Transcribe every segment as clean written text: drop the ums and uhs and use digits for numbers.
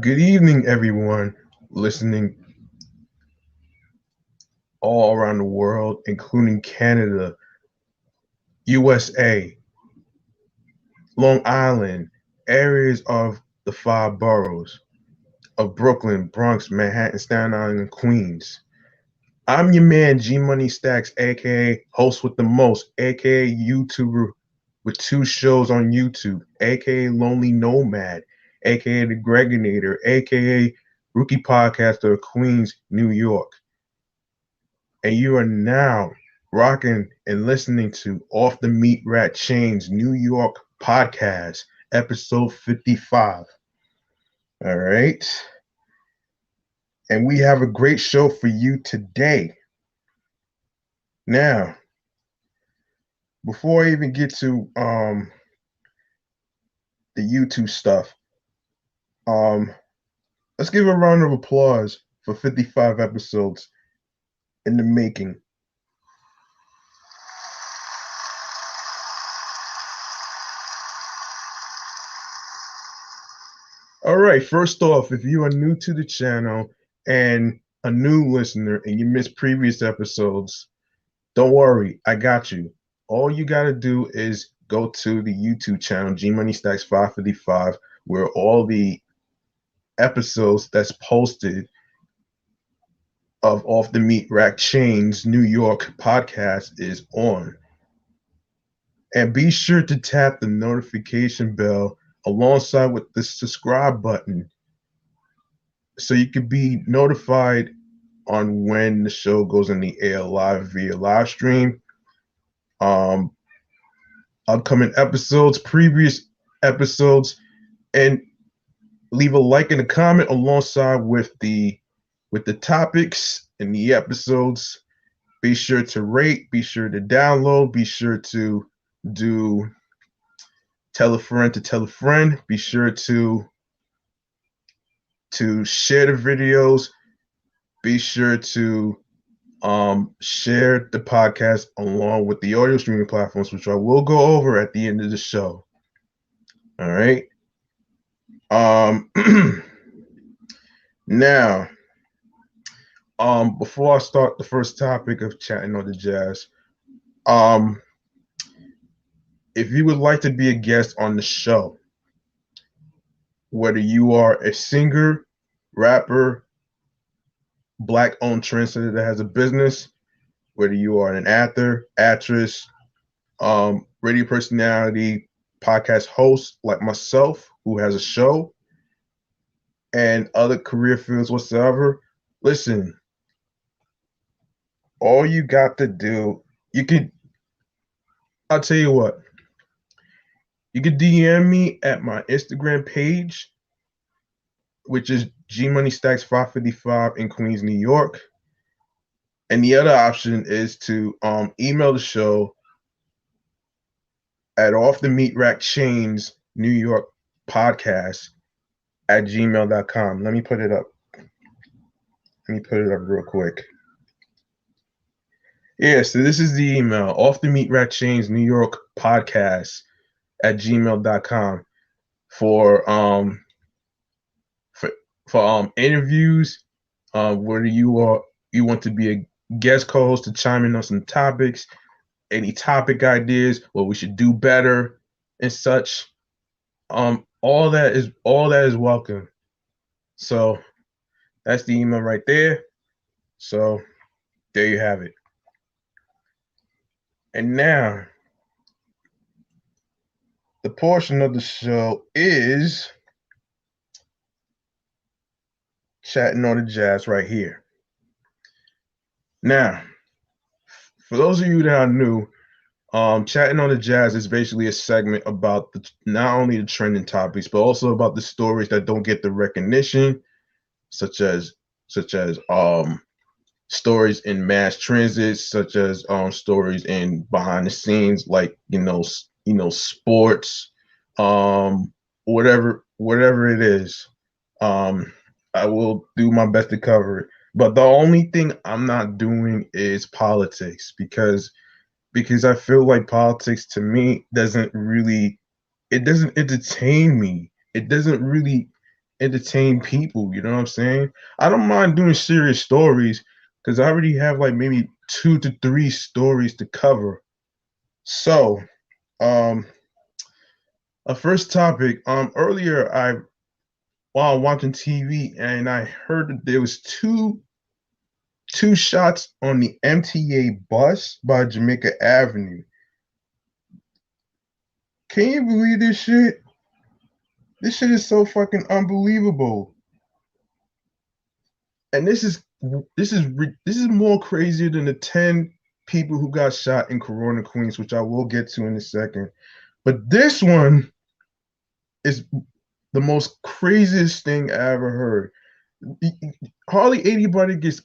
Good evening, everyone listening all around the world, including Canada, USA, Long Island, areas of the five boroughs of Brooklyn, Bronx, Manhattan, Staten Island, and Queens. I'm your man, G Money Stacks, aka host with the most, aka YouTuber with two shows on YouTube, aka Lonely Nomad, aka The Gregonator, aka Rookie Podcaster of Queens, New York. And you are now rocking and listening to Off the Meatrack Chainz New York podcast, episode 55. All right. And we have a great show for you today. Now, before I even get to the YouTube stuff, let's give a round of applause for 55 episodes in the making. All right, first off, if you are new to the channel and a new listener and you missed previous episodes, don't worry, I got you. All you got to do is go to the YouTube channel, G Money Stacks 555, where all the episodes that's posted of Off the Meatrack Chainz New York podcast is on. And be sure to tap the notification bell alongside with the subscribe button so you can be notified on when the show goes in the air live via live stream. Upcoming episodes, previous episodes, and leave a like and a comment alongside with the topics in the episodes. Be sure to rate, be sure to download, be sure to do tell a friend to tell a friend, be sure to share the videos, be sure to share the podcast along with the audio streaming platforms, which I will go over at the end of the show. All right. Now, before I start the first topic of chatting on the jazz, if you would like to be a guest on the show, whether you are a singer, rapper, Black-owned Trensetter that has a business, whether you are an actor, actress, radio personality, podcast host like myself who has a show, and other career fields whatsoever, listen, all you got to do, I'll tell you what, you can DM me at my Instagram page, which is G Money Stacks 555 in Queens, New York. And the other option is to email the show at offthemeatrackchainznypodcast New York podcast at gmail.com. Let me put it up. Real quick. Yeah, so this is the email, offthemeatrackchainznypodcast New York podcast at gmail.com for interviews, whether you want to be a guest co-host to chime in on some topics, any topic ideas, what we should do better and such. All that is welcome. So that's the email right there. So there you have it. And now the portion of the show is chatting on the jazz right here. Now, for those of you that are new, chatting on the jazz is basically a segment about not only the trending topics, but also about the stories that don't get the recognition, such as stories in mass transit, such as stories in behind the scenes, like sports, whatever it is. I will do my best to cover it. But the only thing I'm not doing is politics because I feel like politics to me doesn't entertain me. It doesn't really entertain people. You know what I'm saying? I don't mind doing serious stories because I already have like maybe 2 to 3 stories to cover. So, um, a first topic. Earlier I while watching TV and I heard that there was two shots on the MTA bus by Jamaica Avenue. Can you believe this shit? This shit is so fucking unbelievable. And this is more crazier than the 10 people who got shot in Corona, Queens, which I will get to in a second. But this one is the most craziest thing I ever heard. Hardly anybody gets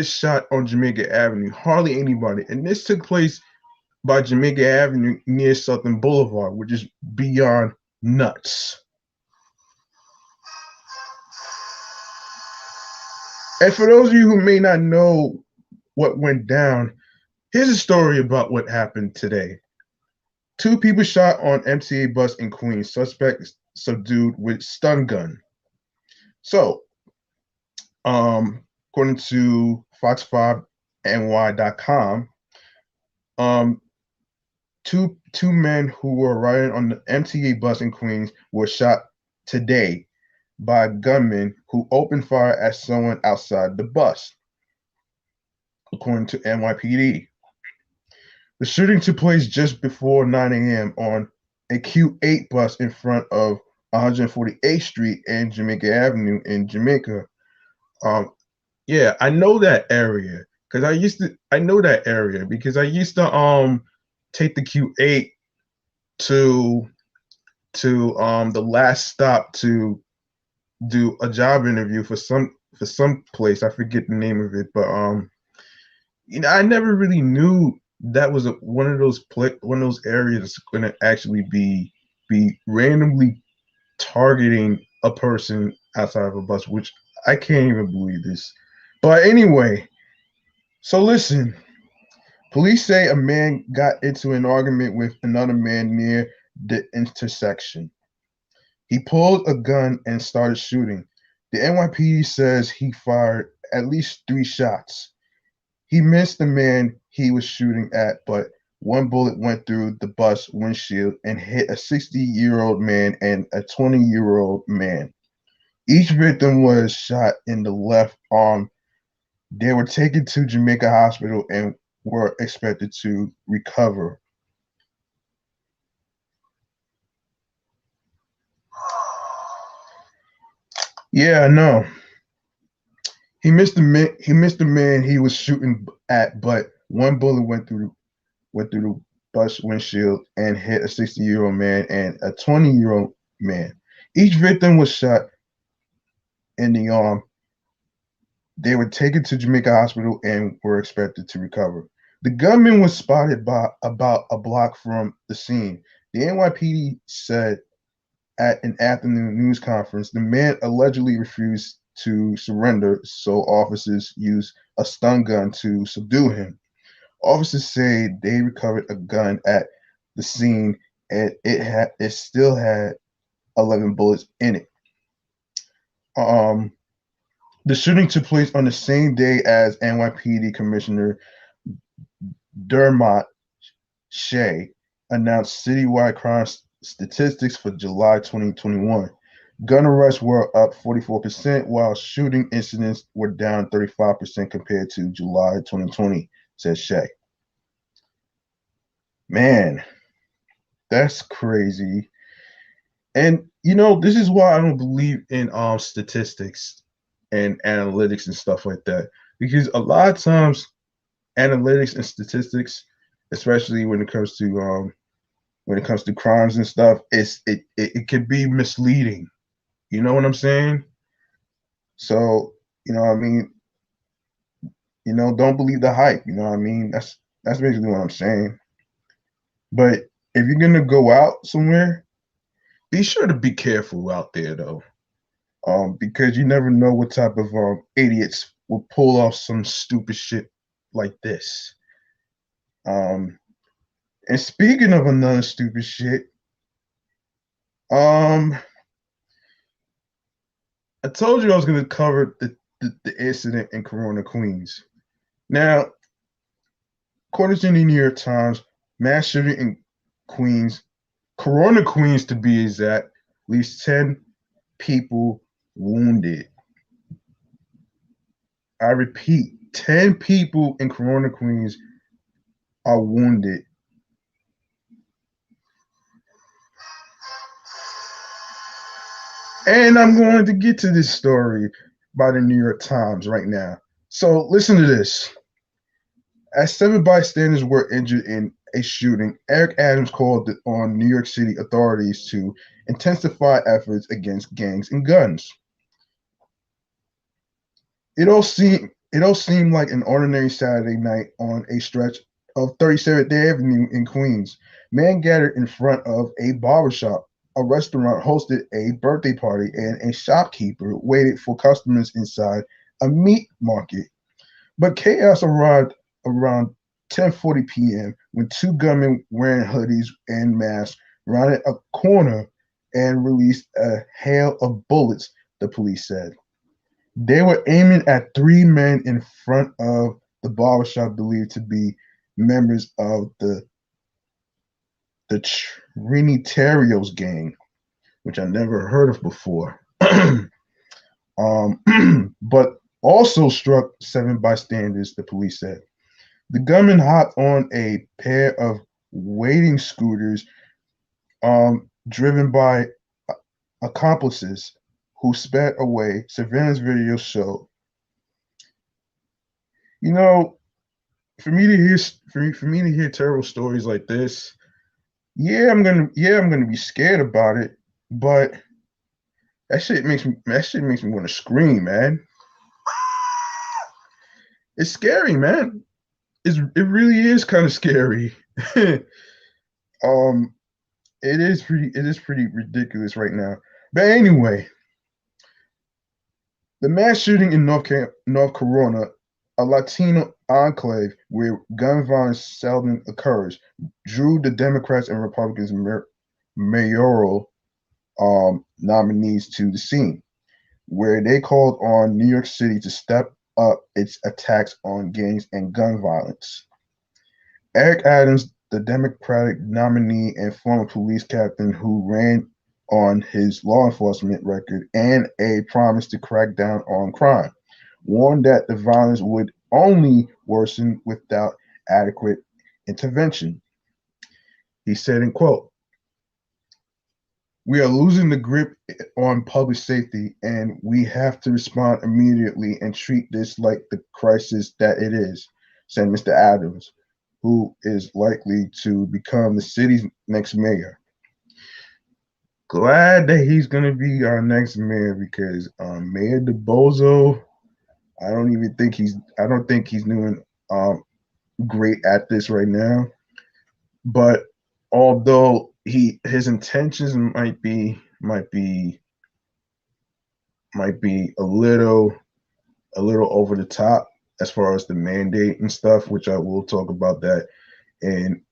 shot on Jamaica Avenue. Hardly anybody. And this took place by Jamaica Avenue near Southern Boulevard, which is beyond nuts. And for those of you who may not know what went down, here's a story about what happened today. 2 people shot on MTA bus in Queens. Suspect subdued with stun gun. So, according to Fox5NY.com, two men who were riding on the MTA bus in Queens were shot today by gunmen who opened fire at someone outside the bus, according to NYPD. The shooting took place just before 9 a.m. on a Q8 bus in front of 148th Street and Jamaica Avenue in Jamaica. Yeah, I know that area because I know that area because I used to take the Q8 to the last stop to do a job interview for some place. I forget the name of it, but I never really knew that was one of those areas that's going to actually be randomly targeting a person outside of a bus, which I can't even believe this. But anyway, so listen. Police say a man got into an argument with another man near the intersection. He pulled a gun and started shooting. The NYPD says he fired at least 3 shots. He missed the man he was shooting at, but one bullet went through the bus windshield and hit a 60-year-old man and a 20-year-old man. Each victim was shot in the left arm. They were taken to Jamaica Hospital and were expected to recover. Yeah, I know. He missed the man he was shooting at, but one bullet went through the bus windshield and hit a 60-year-old man and a 20-year-old man. Each victim was shot in the arm. They were taken to Jamaica Hospital and were expected to recover. The gunman was spotted by about a block from the scene. The NYPD said at an afternoon news conference the man allegedly refused to surrender, so officers used a stun gun to subdue him. Officers say they recovered a gun at the scene and it still had 11 bullets in it. The shooting took place on the same day as NYPD Commissioner Dermot Shea announced citywide crime statistics for July 2021. Gun arrests were up 44%, while shooting incidents were down 35% compared to July 2020, says Shea. Man, that's crazy. And this is why I don't believe in statistics and analytics and stuff like that. Because a lot of times analytics and statistics, especially when it comes to crimes and stuff, it can be misleading. You know what I'm saying? So, I mean, don't believe the hype, you know what I mean? That's basically what I'm saying. But if you're gonna go out somewhere, be sure to be careful out there though. Because you never know what type of idiots will pull off some stupid shit like this. And speaking of another stupid shit, I told you I was going to cover the incident in Corona, Queens. Now, according to the New York Times, mass shooting in Queens, Corona, Queens to be exact, leaves 10 people wounded. I repeat, 10 people in Corona, Queens are wounded. And I'm going to get to this story by the New York Times right now. So listen to this. As 7 bystanders were injured in a shooting, Eric Adams called on New York City authorities to intensify efforts against gangs and guns. It all seemed like an ordinary Saturday night on a stretch of 37th Avenue in Queens. Men gathered in front of a barbershop. A restaurant hosted a birthday party, and a shopkeeper waited for customers inside a meat market. But chaos arrived around 10:40 p.m. when two gunmen wearing hoodies and masks rounded a corner and released a hail of bullets, the police said. They were aiming at three men in front of the barbershop believed to be members of the Trinitarios gang, which I never heard of before. But also struck 7 bystanders, the police said. The gunman hopped on a pair of waiting scooters driven by accomplices who sped away, surveillance video showed. You know, for me to hear terrible stories like this, I'm gonna be scared about it, but that shit makes me want to scream, man. It's scary, man. It really is kind of scary. um, it is pretty ridiculous right now. But anyway, the mass shooting in North Corona, a Latino enclave where gun violence seldom occurs, drew the Democrats and Republicans' mayoral nominees to the scene, where they called on New York City to step up its attacks on gangs and gun violence. Eric Adams, the Democratic nominee and former police captain who ran on his law enforcement record and a promise to crack down on crime, warned that the violence would only worsen without adequate intervention. He said, in quote, "We are losing the grip on public safety, and we have to respond immediately and treat this like the crisis that it is," said Mr. Adams, who is likely to become the city's next mayor. Glad that he's going to be our next mayor because Mayor DeBozo, I don't think he's doing great at this right now. But although his intentions might be a little over the top as far as the mandate and stuff, which I will talk about that in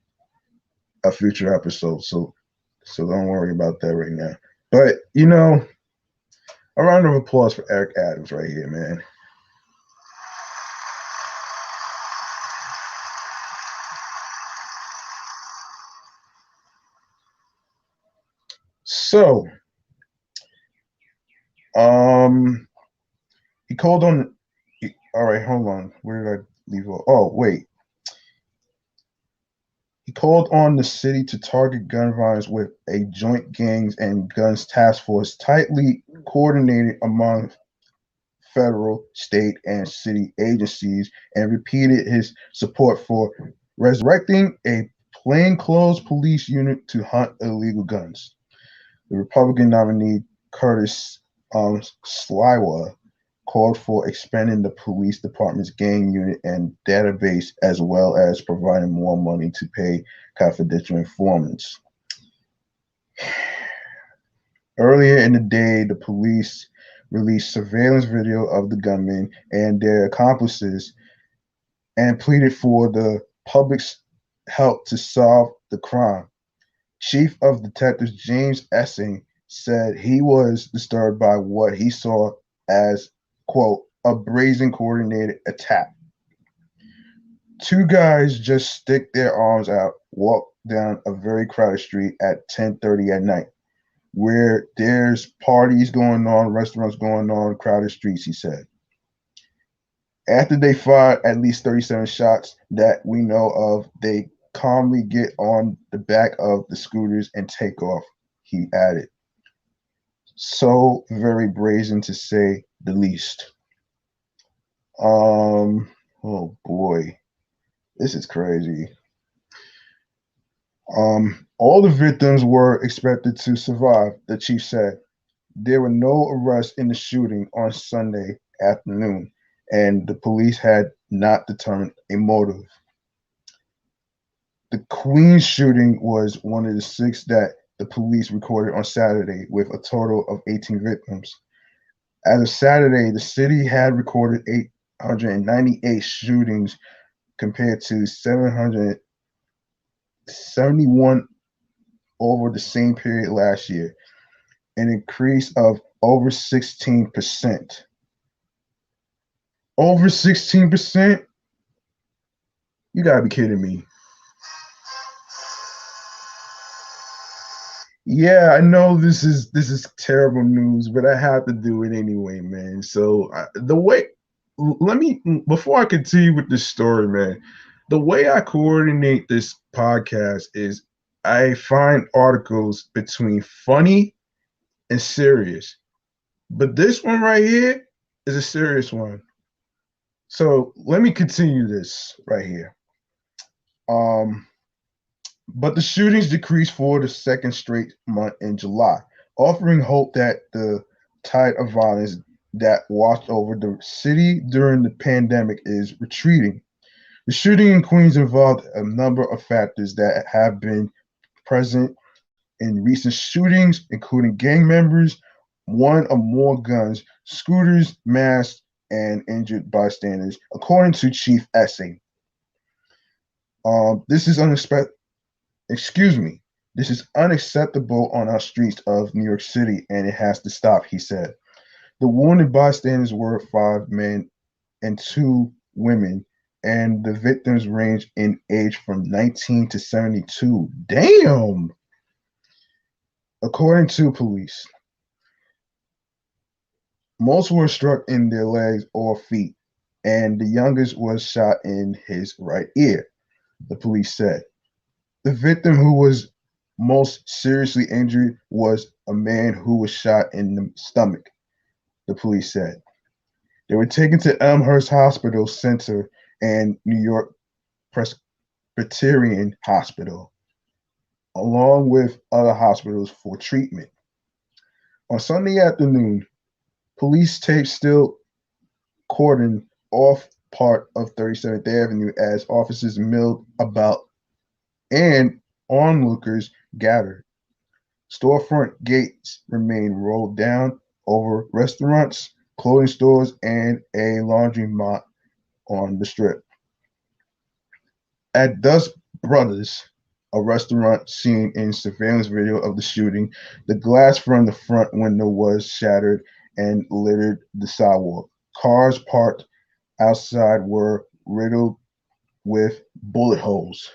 a future episode. So don't worry about that right now. But a round of applause for Eric Adams right here, man. So, he called on. All right, hold on. Where did I leave off? Oh, wait. He called on the city to target gun violence with a joint gangs and guns task force tightly coordinated among federal, state, and city agencies, and repeated his support for resurrecting a plainclothes police unit to hunt illegal guns. The Republican nominee Curtis Sliwa called for expanding the police department's gang unit and database, as well as providing more money to pay confidential informants. Earlier in the day, the police released surveillance video of the gunmen and their accomplices and pleaded for the public's help to solve the crime. Chief of Detectives James Essing said he was disturbed by what he saw as, quote, a brazen coordinated attack. Two guys just stick their arms out, walk down a very crowded street at 10:30 at night, where there's parties going on, restaurants going on, crowded streets, he said. After they fired at least 37 shots that we know of, they calmly get on the back of the scooters and take off, he added. So very brazen, to say the least. Oh boy, this is crazy. All the victims were expected to survive, the chief said. There were no arrests in the shooting on Sunday afternoon, and the police had not determined a motive. The Queens shooting was one of the 6 that the police recorded on Saturday, with a total of 18 victims. As of Saturday, the city had recorded 898 shootings compared to 771 over the same period last year, an increase of over 16%. Over 16%? You gotta be kidding me. Yeah, I know this is terrible news, but I have to do it anyway, man. So the way, let me before I continue with this story, man. The way I coordinate this podcast is I find articles between funny and serious, but this one right here is a serious one. So let me continue this right here. But the shootings decreased for the second straight month in July, offering hope that the tide of violence that washed over the city during the pandemic is retreating. The shooting in Queens involved a number of factors that have been present in recent shootings, including gang members, one or more guns, scooters, masks, and injured bystanders, according to Chief Essing. This is unexpected. Excuse me. This is unacceptable on our streets of New York City, and it has to stop, he said. The wounded bystanders were 5 men and 2 women, and the victims range in age from 19 to 72. Damn! According to police, most were struck in their legs or feet, and the youngest was shot in his right ear, the police said. The victim who was most seriously injured was a man who was shot in the stomach, the police said. They were taken to Elmhurst Hospital Center and New York Presbyterian Hospital, along with other hospitals for treatment. On Sunday afternoon, police taped still cordoned off part of 37th Avenue as officers milled about and onlookers gathered. Storefront gates remain rolled down over restaurants, clothing stores, and a laundromat on the Strip. At Dust Brothers, a restaurant seen in surveillance video of the shooting, the glass from the front window was shattered and littered the sidewalk. Cars parked outside were riddled with bullet holes.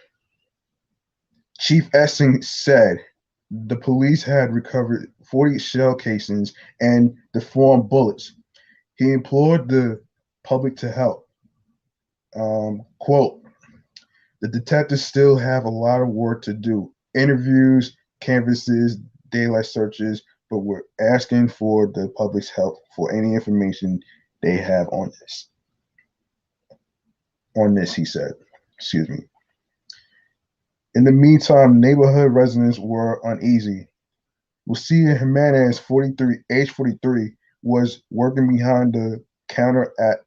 Chief Essing said the police had recovered 40 shell casings and deformed bullets. He implored the public to help. Quote, the detectives still have a lot of work to do. Interviews, canvases, daylight searches, but we're asking for the public's help for any information they have on this. On this, he said. Excuse me. In the meantime, neighborhood residents were uneasy. Lucia Jimenez, age 43, was working behind the counter at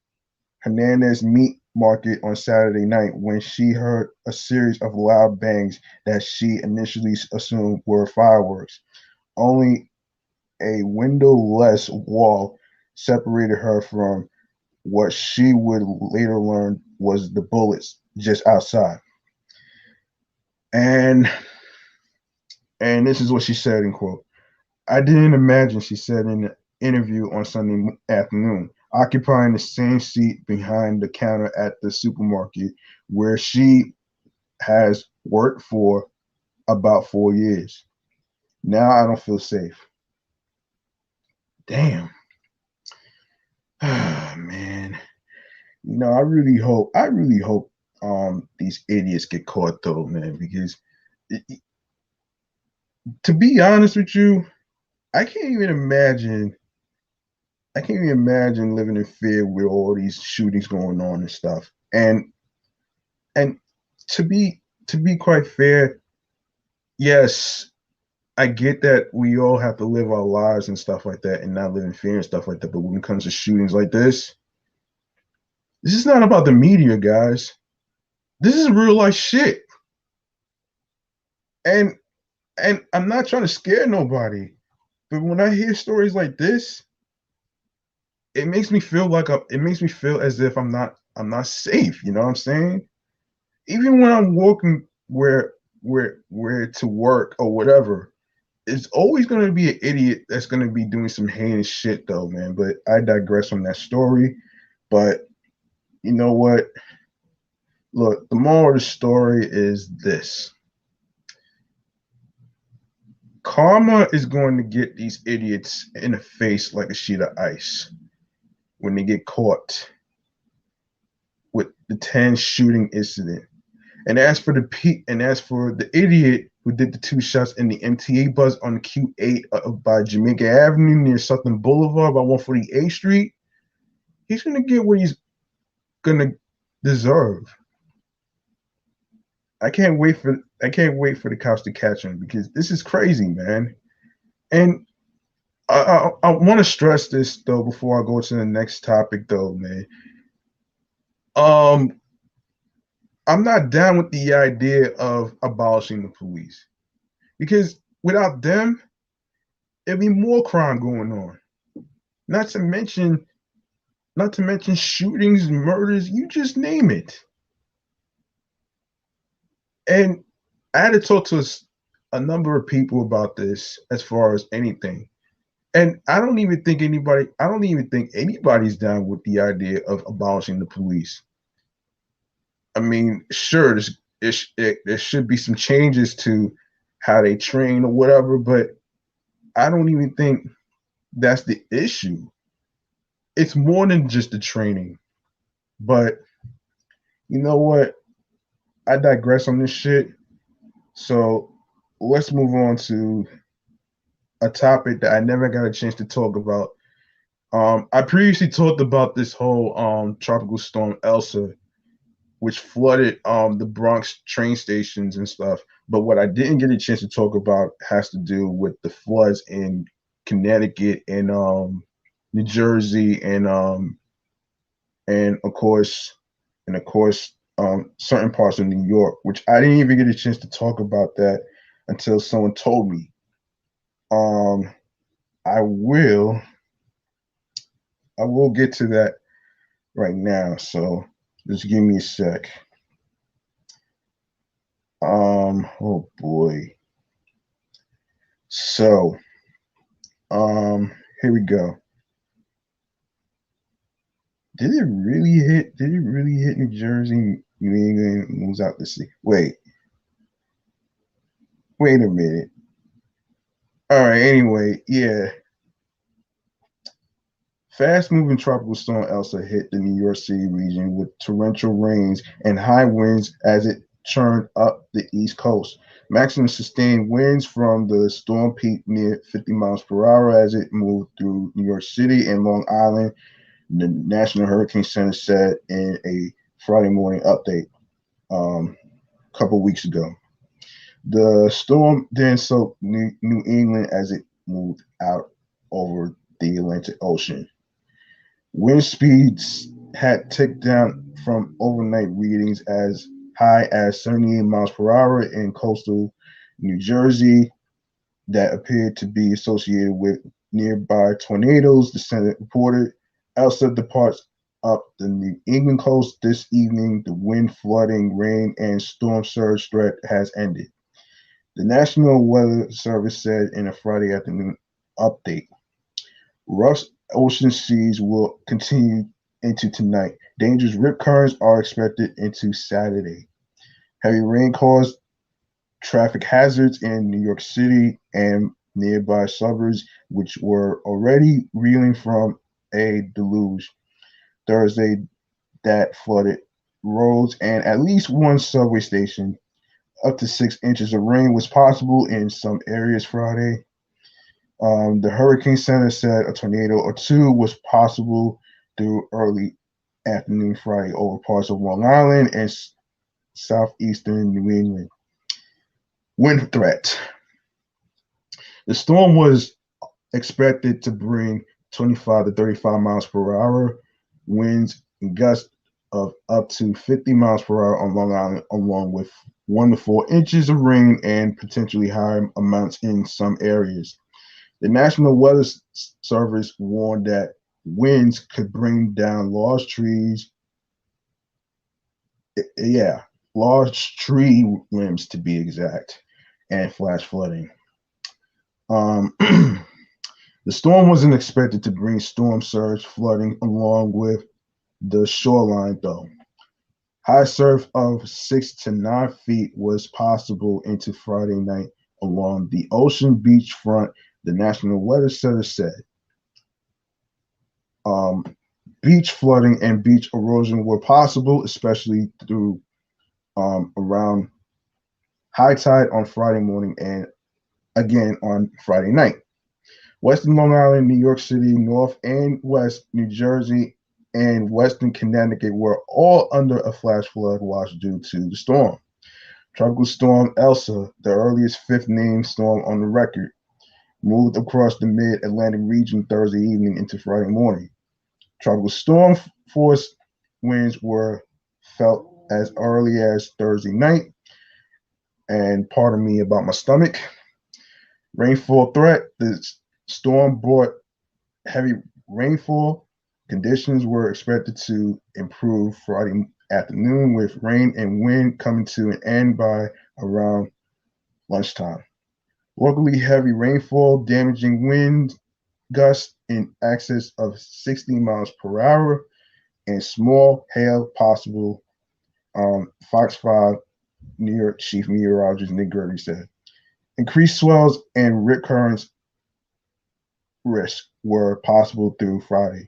Hernandez Meat Market on Saturday night when she heard a series of loud bangs that she initially assumed were fireworks. Only a windowless wall separated her from what she would later learn was the bullets just outside. And this is what she said, in quote, I didn't imagine, she said, in interview on Sunday afternoon, occupying the same seat behind the counter at the supermarket where she has worked for about 4 years. Now I don't feel safe. Damn. Man. I really hope these idiots get caught though, man, because to be honest with you, I can't even imagine living in fear with all these shootings going on and stuff. And to be quite fair, yes, I get that we all have to live our lives and stuff like that and not live in fear and stuff like that. But when it comes to shootings like this is not about the media, guys. This is real life shit. And I'm not trying to scare nobody, but when I hear stories like this, it makes me feel as if I'm not safe. You know what I'm saying? Even when I'm walking where to work or whatever, it's always going to be an idiot that's going to be doing some heinous shit though, man. But I digress from that story. But you know what? Look, the moral of the story is this. Karma is going to get these idiots in the face like a sheet of ice when they get caught with the 10 shooting incident. And as for the idiot who did the 2 shots in the MTA bus on the Q8 by Jamaica Avenue near Southern Boulevard by 148th Street, he's gonna get what he's gonna deserve. I can't wait for the cops to catch him because this is crazy, man. And I want to stress this though before I go to the next topic, though, man. I'm not down with the idea of abolishing the police because without them, there'd be more crime going on. Not to mention shootings, murders, you just name it. And I had to talk to a number of people about this as far as anything. And I don't even think anybody's down with the idea of abolishing the police. I mean, sure, there should be some changes to how they train or whatever, but I don't even think that's the issue. It's more than just the training. But you know what? I digress on this shit. So let's move on to a topic that I never got a chance to talk about. I previously talked about this whole tropical storm Elsa, which flooded the Bronx train stations and stuff. But what I didn't get a chance to talk about has to do with the floods in Connecticut and New Jersey and of course certain parts of New York, which I didn't even get a chance to talk about that until someone told me. I will get to that right now. So just give me a sec. Oh boy. So, here we go. Did it really hit New Jersey? New England moves out to sea. Wait a minute. All right. Anyway, yeah. Fast-moving tropical storm Elsa hit the New York City region with torrential rains and high winds as it churned up the East Coast. Maximum sustained winds from the storm peaked near 50 miles per hour as it moved through New York City and Long Island, the National Hurricane Center said in a Friday morning update a couple weeks ago. The storm then soaked New England as it moved out over the Atlantic Ocean. Wind speeds had ticked down from overnight readings as high as 78 miles per hour in coastal New Jersey that appeared to be associated with nearby tornadoes, the Senate reported. Elsa departs up the New England coast this evening. The wind, flooding, rain, and storm surge threat has ended. The National Weather Service said in a Friday afternoon update. Rough ocean seas will continue into tonight. Dangerous rip currents are expected into Saturday. Heavy rain caused traffic hazards in New York City and nearby suburbs, which were already reeling from a deluge Thursday that flooded roads and at least one subway station. Up to 6 inches of rain was possible in some areas Friday. The Hurricane Center said a tornado or two was possible through early afternoon Friday over parts of Long Island and southeastern New England. Wind threat. The storm was expected to bring 25 to 35 miles per hour winds and gusts of up to 50 miles per hour on Long Island, along with 1 to 4 inches of rain and potentially higher amounts in some areas. The National Weather Service warned that winds could bring down large trees. Yeah, large tree limbs to be exact, and flash flooding. The storm wasn't expected to bring storm surge flooding along with the shoreline, though. High surf of 6 to 9 feet was possible into Friday night along the ocean beach front, the National Weather Service said. Beach flooding and beach erosion were possible, especially through around high tide on Friday morning and again on Friday night. Western Long Island, New York City, North and West New Jersey, and Western Connecticut were all under a flash flood watch due to the storm. Tropical Storm Elsa, the earliest fifth named storm on the record, moved across the mid-Atlantic region Thursday evening into Friday morning. Tropical storm force winds were felt as early as Thursday night, and pardon me about my stomach. Rainfall threat. The storm brought heavy rainfall. Conditions were expected to improve Friday afternoon with rain and wind coming to an end by around lunchtime. Locally heavy rainfall, damaging wind gusts in excess of 60 miles per hour, and small hail possible. Fox 5 New York Chief Meteorologist Nick Gurley said. Increased swells and rip currents risk were possible through Friday.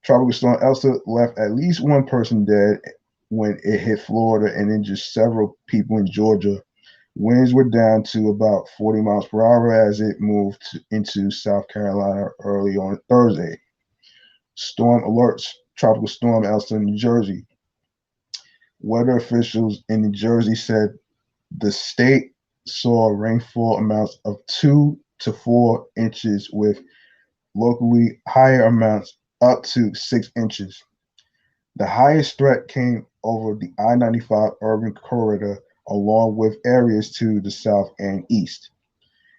Tropical Storm Elsa left at least one person dead when it hit Florida and injured several people in Georgia. Winds were down to about 40 miles per hour as it moved into South Carolina early on Thursday. Storm alerts, Tropical Storm Elsa in New Jersey. Weather officials in New Jersey said the state saw rainfall amounts of 2 to 4 inches with locally higher amounts up to 6 inches. The highest threat came over the I-95 urban corridor along with areas to the south and east.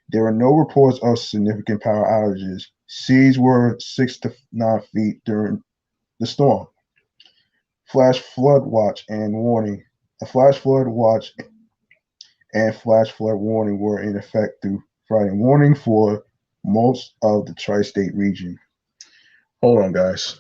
There were no reports of significant power outages. Seas were 6 to 9 feet during the storm. Flash flood watch and warning. A flash flood watch and flash flood warning were in effect through Friday morning for most of the tri-state region. Hold on, guys.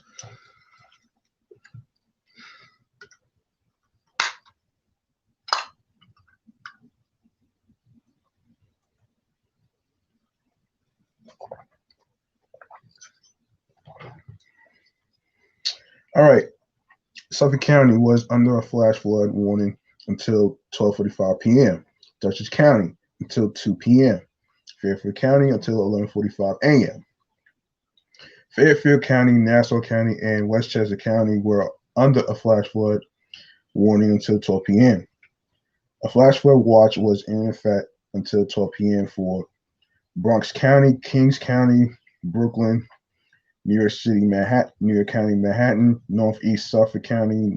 All right. Suffolk County was under a flash flood warning until 12:45 p.m. Dutchess County until 2 p.m. Fairfield County until 11:45 a.m. Fairfield County, Nassau County, and Westchester County were under a flash flood warning until 12 p.m. A flash flood watch was in effect until 12 p.m. for Bronx County, Kings County, Brooklyn, New York City, Manhattan, New York County, Manhattan, Northeast Suffolk County,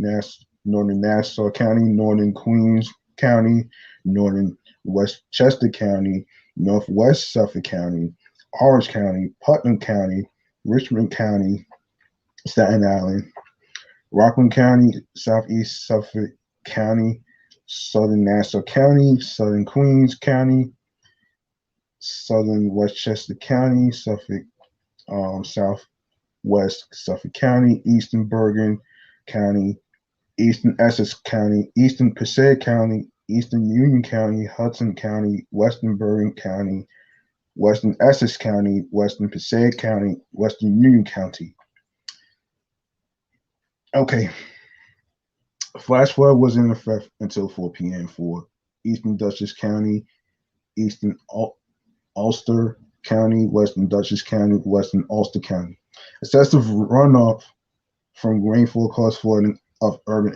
Northern Nassau County, Northern Queens County, Northern Westchester County, Northwest Suffolk County, Orange County, Putnam County, Richmond County, Staten Island, Rockland County, Southeast Suffolk County, Southern Nassau County, Southern Queens County, Southern Westchester County, Suffolk Southwest Suffolk County, Eastern Bergen County, Eastern Essex County, Eastern Passaic County, Eastern Union County, Hudson County, Western Bergen County, Western Essex County, Western Passaic County, Western Union County. Okay. Flash flood was in effect until 4 p.m. for Eastern Dutchess County, Eastern Ulster County, Western Dutchess County, Western Ulster County. Excessive runoff from rainfall caused flooding of urban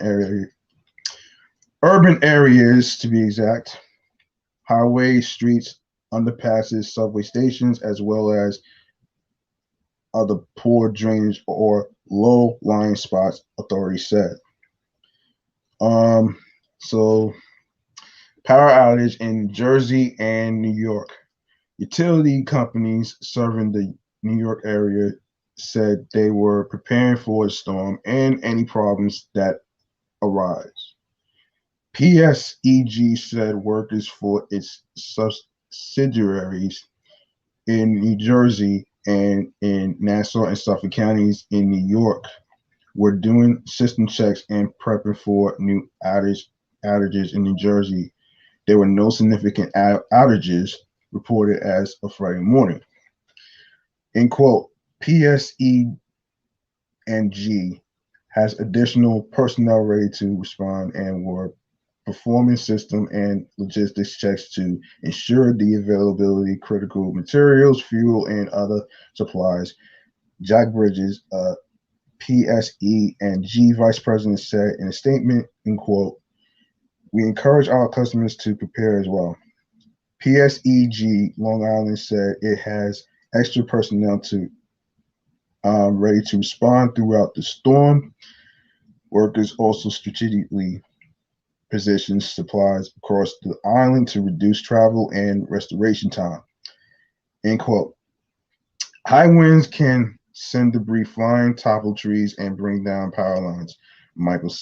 areas to be exact, highways, streets, underpasses, subway stations, as well as other poor drainage or low-lying spots, authorities said. So power outage in Jersey and New York. Utility companies serving the New York area said they were preparing for a storm and any problems that arise. PSEG said workers for its subsidiaries in New Jersey and in Nassau and Suffolk counties in New York were doing system checks and prepping for new outages in New Jersey. There were no significant outages reported as of Friday morning. In quote, PSEG has additional personnel ready to respond and were performing system and logistics checks to ensure the availability of critical materials, fuel, and other supplies. Jack Bridges, PSEG vice president, said in a statement, in quote, we encourage our customers to prepare as well. PSEG Long Island said it has extra personnel to ready to respond throughout the storm. Workers also strategically positioned supplies across the island to reduce travel and restoration time. End quote. High winds can send debris flying, topple trees, and bring down power lines. Michael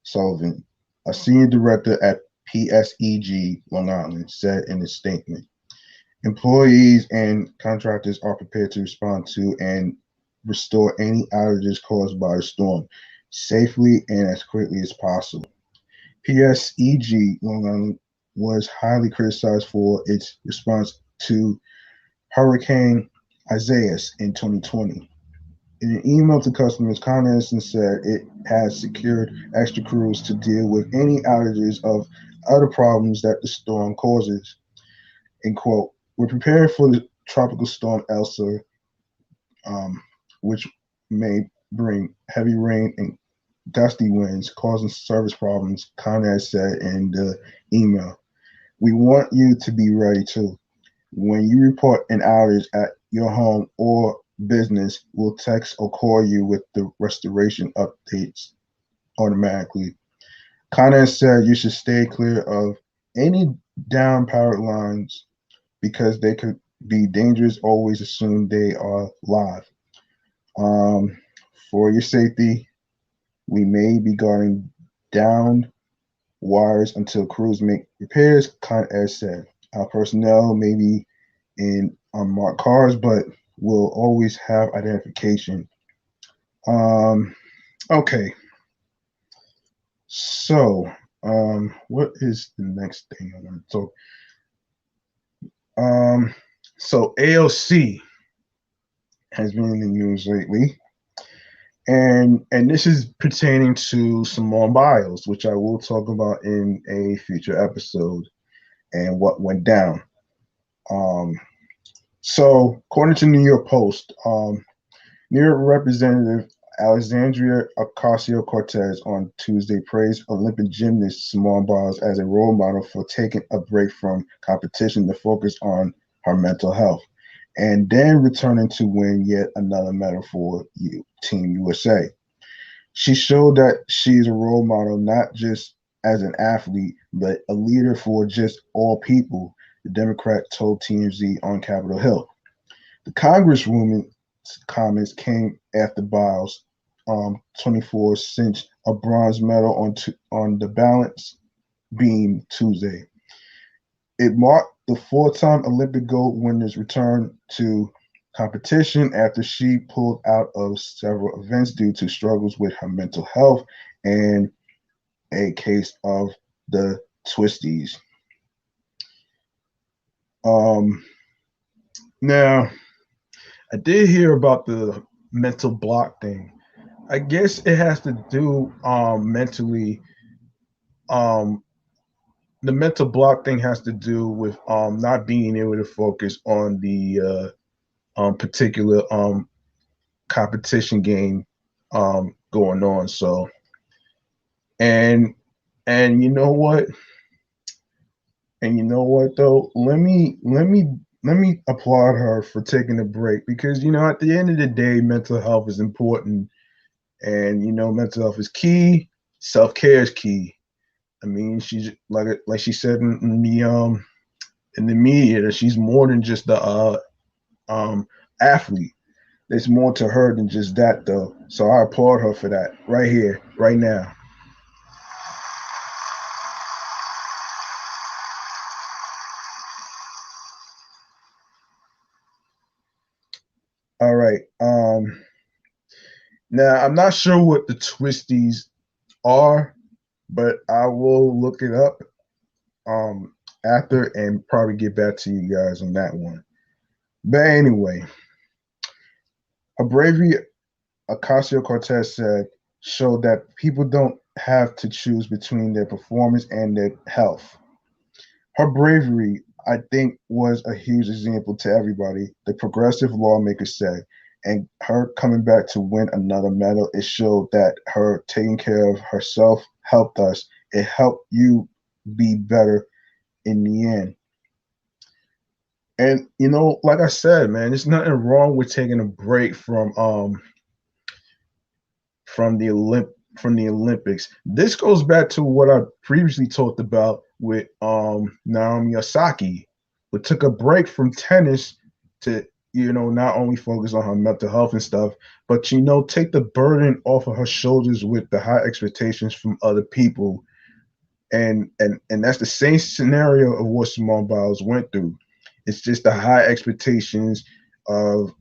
Sullivan, a senior director at PSEG Long Island, said in a statement. Employees and contractors are prepared to respond to and restore any outages caused by the storm safely and as quickly as possible. PSEG Long Island was highly criticized for its response to Hurricane Isaias in 2020. In an email to customers, Con Edison said it has secured extra crews to deal with any outages of other problems that the storm causes. In quote, we're preparing for the tropical storm Elsa, which may bring heavy rain and gusty winds, causing service problems, Con Ed said in the email. We want you to be ready too. When you report an outage at your home or business, we'll text or call you with the restoration updates automatically. Con Ed said you should stay clear of any down powered lines because they could be dangerous. Always assume they are live. For your safety, we may be guarding down wires until crews make repairs, Con Ed said. Our personnel may be in unmarked cars, but will always have identification. Okay. So, what is the next thing I want to talk? So AOC has been in the news lately, and this is pertaining to Simone Biles, which I will talk about in a future episode, and what went down. So according to New York Post, New York Representative Alexandria Ocasio-Cortez on Tuesday praised Olympic gymnast Simone Biles as a role model for taking a break from competition to focus on her mental health, and then returning to win yet another medal for Team USA. She showed that she's a role model not just as an athlete, but a leader for just all people, the Democrat told TMZ on Capitol Hill. The Congresswoman's comments came after Biles, 24, cinched a bronze medal on the balance beam Tuesday. It marked the four-time Olympic gold winner's return to competition after she pulled out of several events due to struggles with her mental health and a case of the twisties. Um, Now, I did hear about the mental block thing. I guess it has to do mentally. Um, the mental block thing has to do with not being able to focus on the particular competition game going on. So, and and you know what? And you know what though? Let me applaud her for taking a break because at the end of the day, mental health is important, and mental health is key. Self care is key. I mean, she's like she said in the media that she's more than just the um athlete. There's more to her than just that though. So I applaud her for that right here, right now. All right. Now I'm not sure what the twisties are, but I will look it up um after and probably get back to you guys on that one. But anyway, a bravery Ocasio-Cortez said showed that people don't have to choose between their performance and their health. Her bravery, I think, was a huge example to everybody, the progressive lawmaker said. And her coming back to win another medal, it showed that her taking care of herself helped us. It helped you be better in the end. And like I said, man, there's nothing wrong with taking a break from the Olympics. This goes back to what I previously talked about with Naomi Osaka, but took a break from tennis to not only focus on her mental health and stuff, but take the burden off of her shoulders with the high expectations from other people. And that's the same scenario of what Simone Biles went through. It's just the high expectations of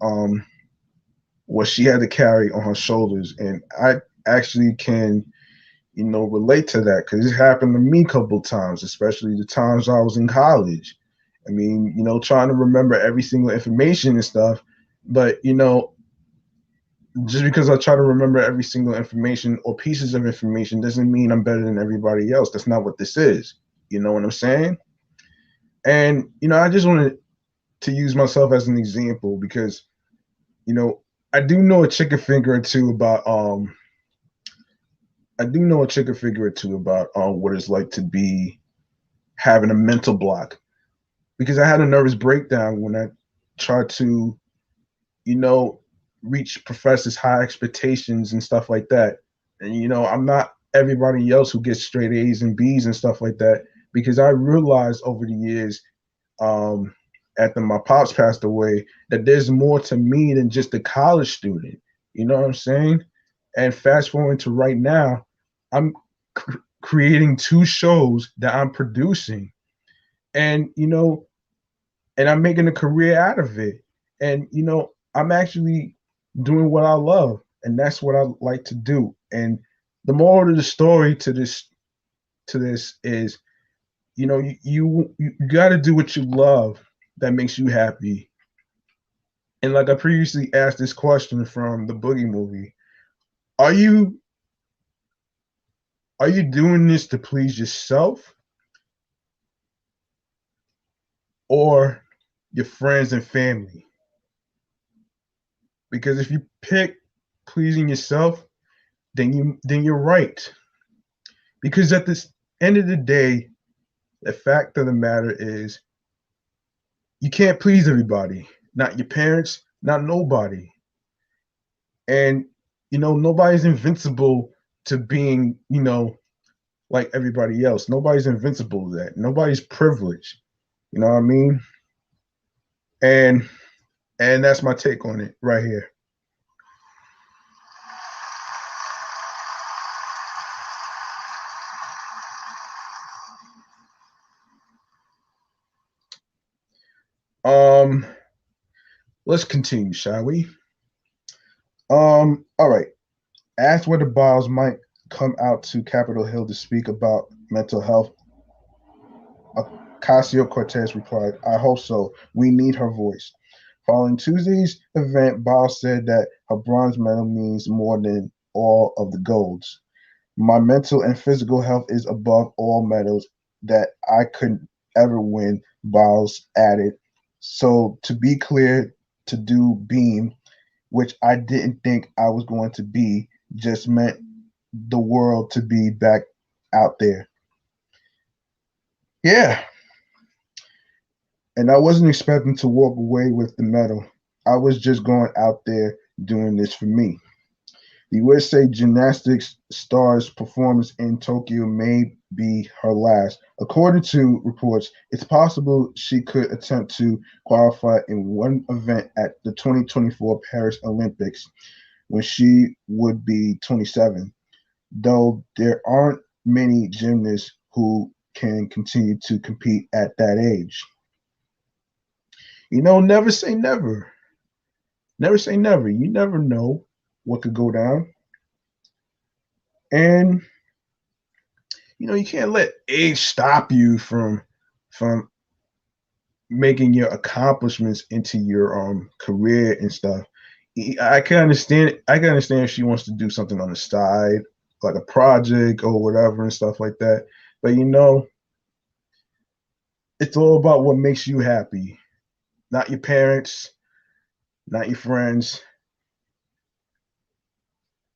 what she had to carry on her shoulders. And I actually can, relate to that because it happened to me a couple times, especially the times I was in college. I mean, trying to remember every single information and stuff, but just because I try to remember every single information or pieces of information doesn't mean I'm better than everybody else. That's not what this is. You know what I'm saying? And I just wanted to use myself as an example because you know I do know a chicken finger or two about what it's like to be having a mental block because I had a nervous breakdown when I tried to, you know, reach professors' high expectations and stuff like that. And I'm not everybody else who gets straight A's and B's and stuff like that because I realized over the years, um, after my pops passed away, that there's more to me than just a college student. You know what I'm saying? And fast forward to right now, I'm creating two shows that I'm producing, and and I'm making a career out of it. And I'm actually doing what I love, and that's what I like to do. And the moral of the story to this is, you got to do what you love that makes you happy. And like I previously asked this question from the Boogie movie, are you are you doing this to please yourself or your friends and family? Because if you pick pleasing yourself, then you're right. Because at this end of the day, the fact of the matter is you can't please everybody. Not your parents, not nobody. And nobody's invincible to being, like everybody else. Nobody's invincible to that. Nobody's privileged. You know what I mean? And that's my take on it right here. Um let's continue, shall we? All right. Asked whether Biles might come out to Capitol Hill to speak about mental health, Ocasio-Cortez replied, "I hope so. We need her voice." Following Tuesday's event, Biles said that her bronze medal means more than all of the golds. "My mental and physical health is above all medals that I could ever win," Biles added. "So to be clear, to do Beam, which I didn't think I was going to be, just meant the world to be back out there." Yeah, and I wasn't expecting to walk away with the medal. I was just going out there doing this for me. The USA gymnastics star's performance in Tokyo may be her last. According to reports, it's possible she could attempt to qualify in one event at the 2024 Paris Olympics when she would be 27, though there aren't many gymnasts who can continue to compete at that age. Never say never. Never say never. You never know what could go down. And you can't let age stop you from making your accomplishments into your career and stuff. I can understand. I can understand if she wants to do something on the side, like a project or whatever and stuff like that. But it's all about what makes you happy, not your parents, not your friends,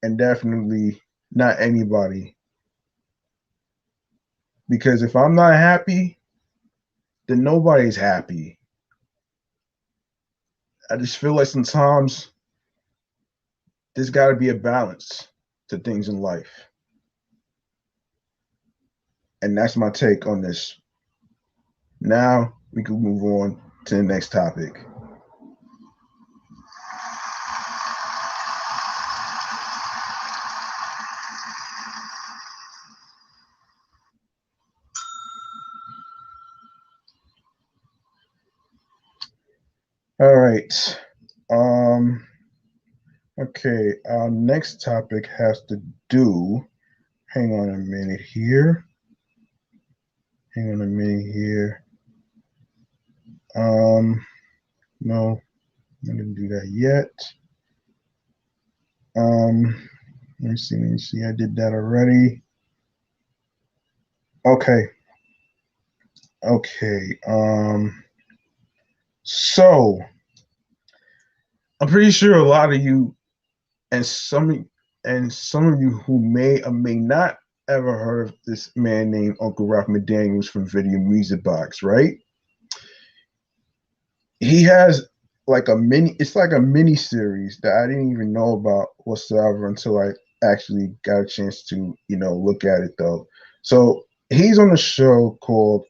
and definitely not anybody. Because if I'm not happy, then nobody's happy. I just feel like sometimes there's got to be a balance to things in life. And that's my take on this. Now we can move on to the next topic. All right. Okay, our next topic has to do, hang on a minute here. Hang on a minute here. No, I'm gonna do that yet. Let me see. I did that already. Okay. So I'm pretty sure a lot of you and some of you who may or may not ever heard of this man named Uncle Ralph McDaniels from Video Music Box, right? He has it's like a mini series that I didn't even know about whatsoever until I actually got a chance to, look at it though. So he's on a show called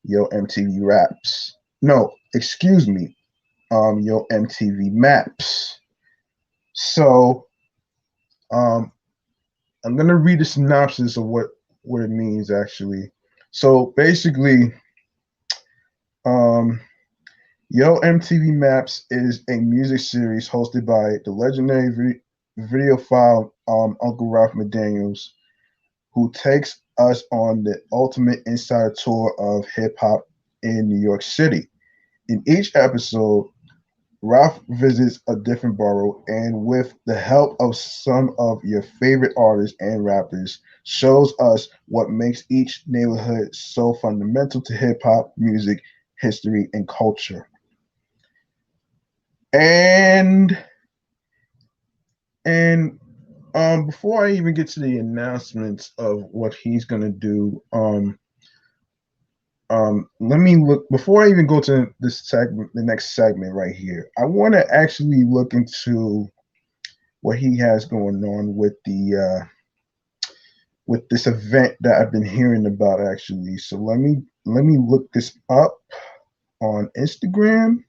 Yo MTV Raps. No, excuse me. Yo MTV Maps. So I'm gonna read the synopsis of what it means actually. So basically, Yo MTV Maps is a music series hosted by the legendary videophile Uncle Ralph McDaniels, who takes us on the ultimate inside tour of hip hop in New York City. In each episode, Ralph visits a different borough and, with the help of some of your favorite artists and rappers, shows us what makes each neighborhood so fundamental to hip hop music, history, and culture. And before I even get to the announcements of what he's gonna do, let me look before I even go to this segment, the next segment right here. I want to actually look into what he has going on with the with this event that I've been hearing about actually. So let me look this up on Instagram.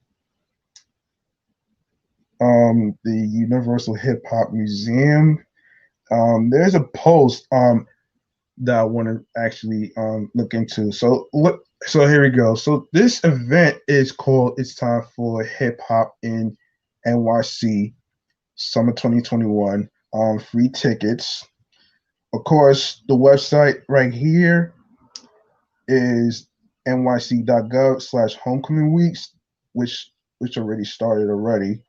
The Universal Hip Hop Museum. There's a post that I want to actually look into. So look, So here we go. So this event is called It's Time for Hip Hop in NYC Summer 2021. Free tickets. Of course, the website right here is nyc.gov/homecoming weeks, which already started already.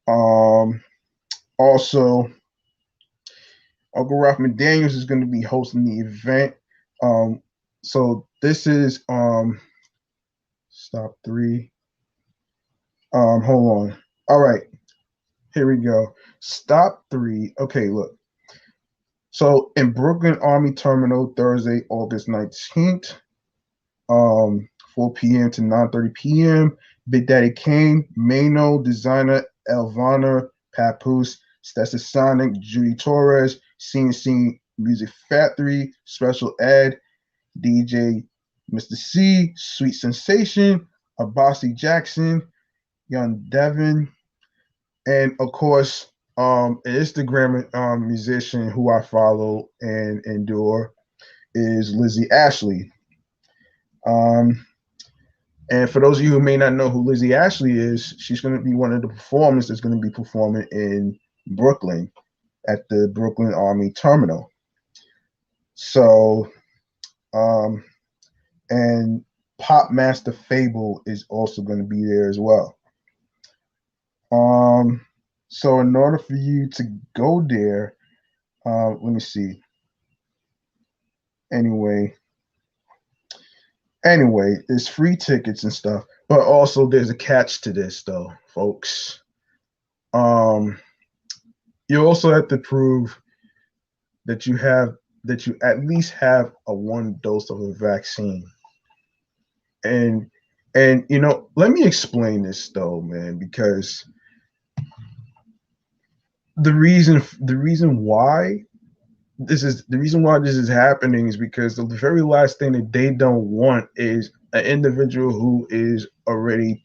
Um, Also, Uncle Ralph McDaniels is going to be hosting the event. So this is stop three. Hold on. All right, here we go. Stop three. Okay, look. So in Brooklyn Army Terminal, Thursday, August 19th, 4 p.m. to 9:30 p.m. Big Daddy Kane, Mano, Designer, Elvana, Papoose, Sonic, Judy Torres, CNC Music Factory, Special Ed, DJ Mr. C, Sweet Sensation, Abasi Jackson, Young Devin, and of course, an Instagram musician who I follow and endure is Lizzie Ashley. Um, and for those of you who may not know who Lizzie Ashley is, she's going to be one of the performers that's going to be performing in Brooklyn at the Brooklyn Army Terminal. So, and Pop Master Fable is also going to be there as well. So in order for you to go there, let me see. Anyway, it's free tickets and stuff, but also there's a catch to this though, folks. You also have to prove that you at least have a one dose of a vaccine. And let me explain this though, man, because the reason why this is happening is because the very last thing that they don't want is an individual who is already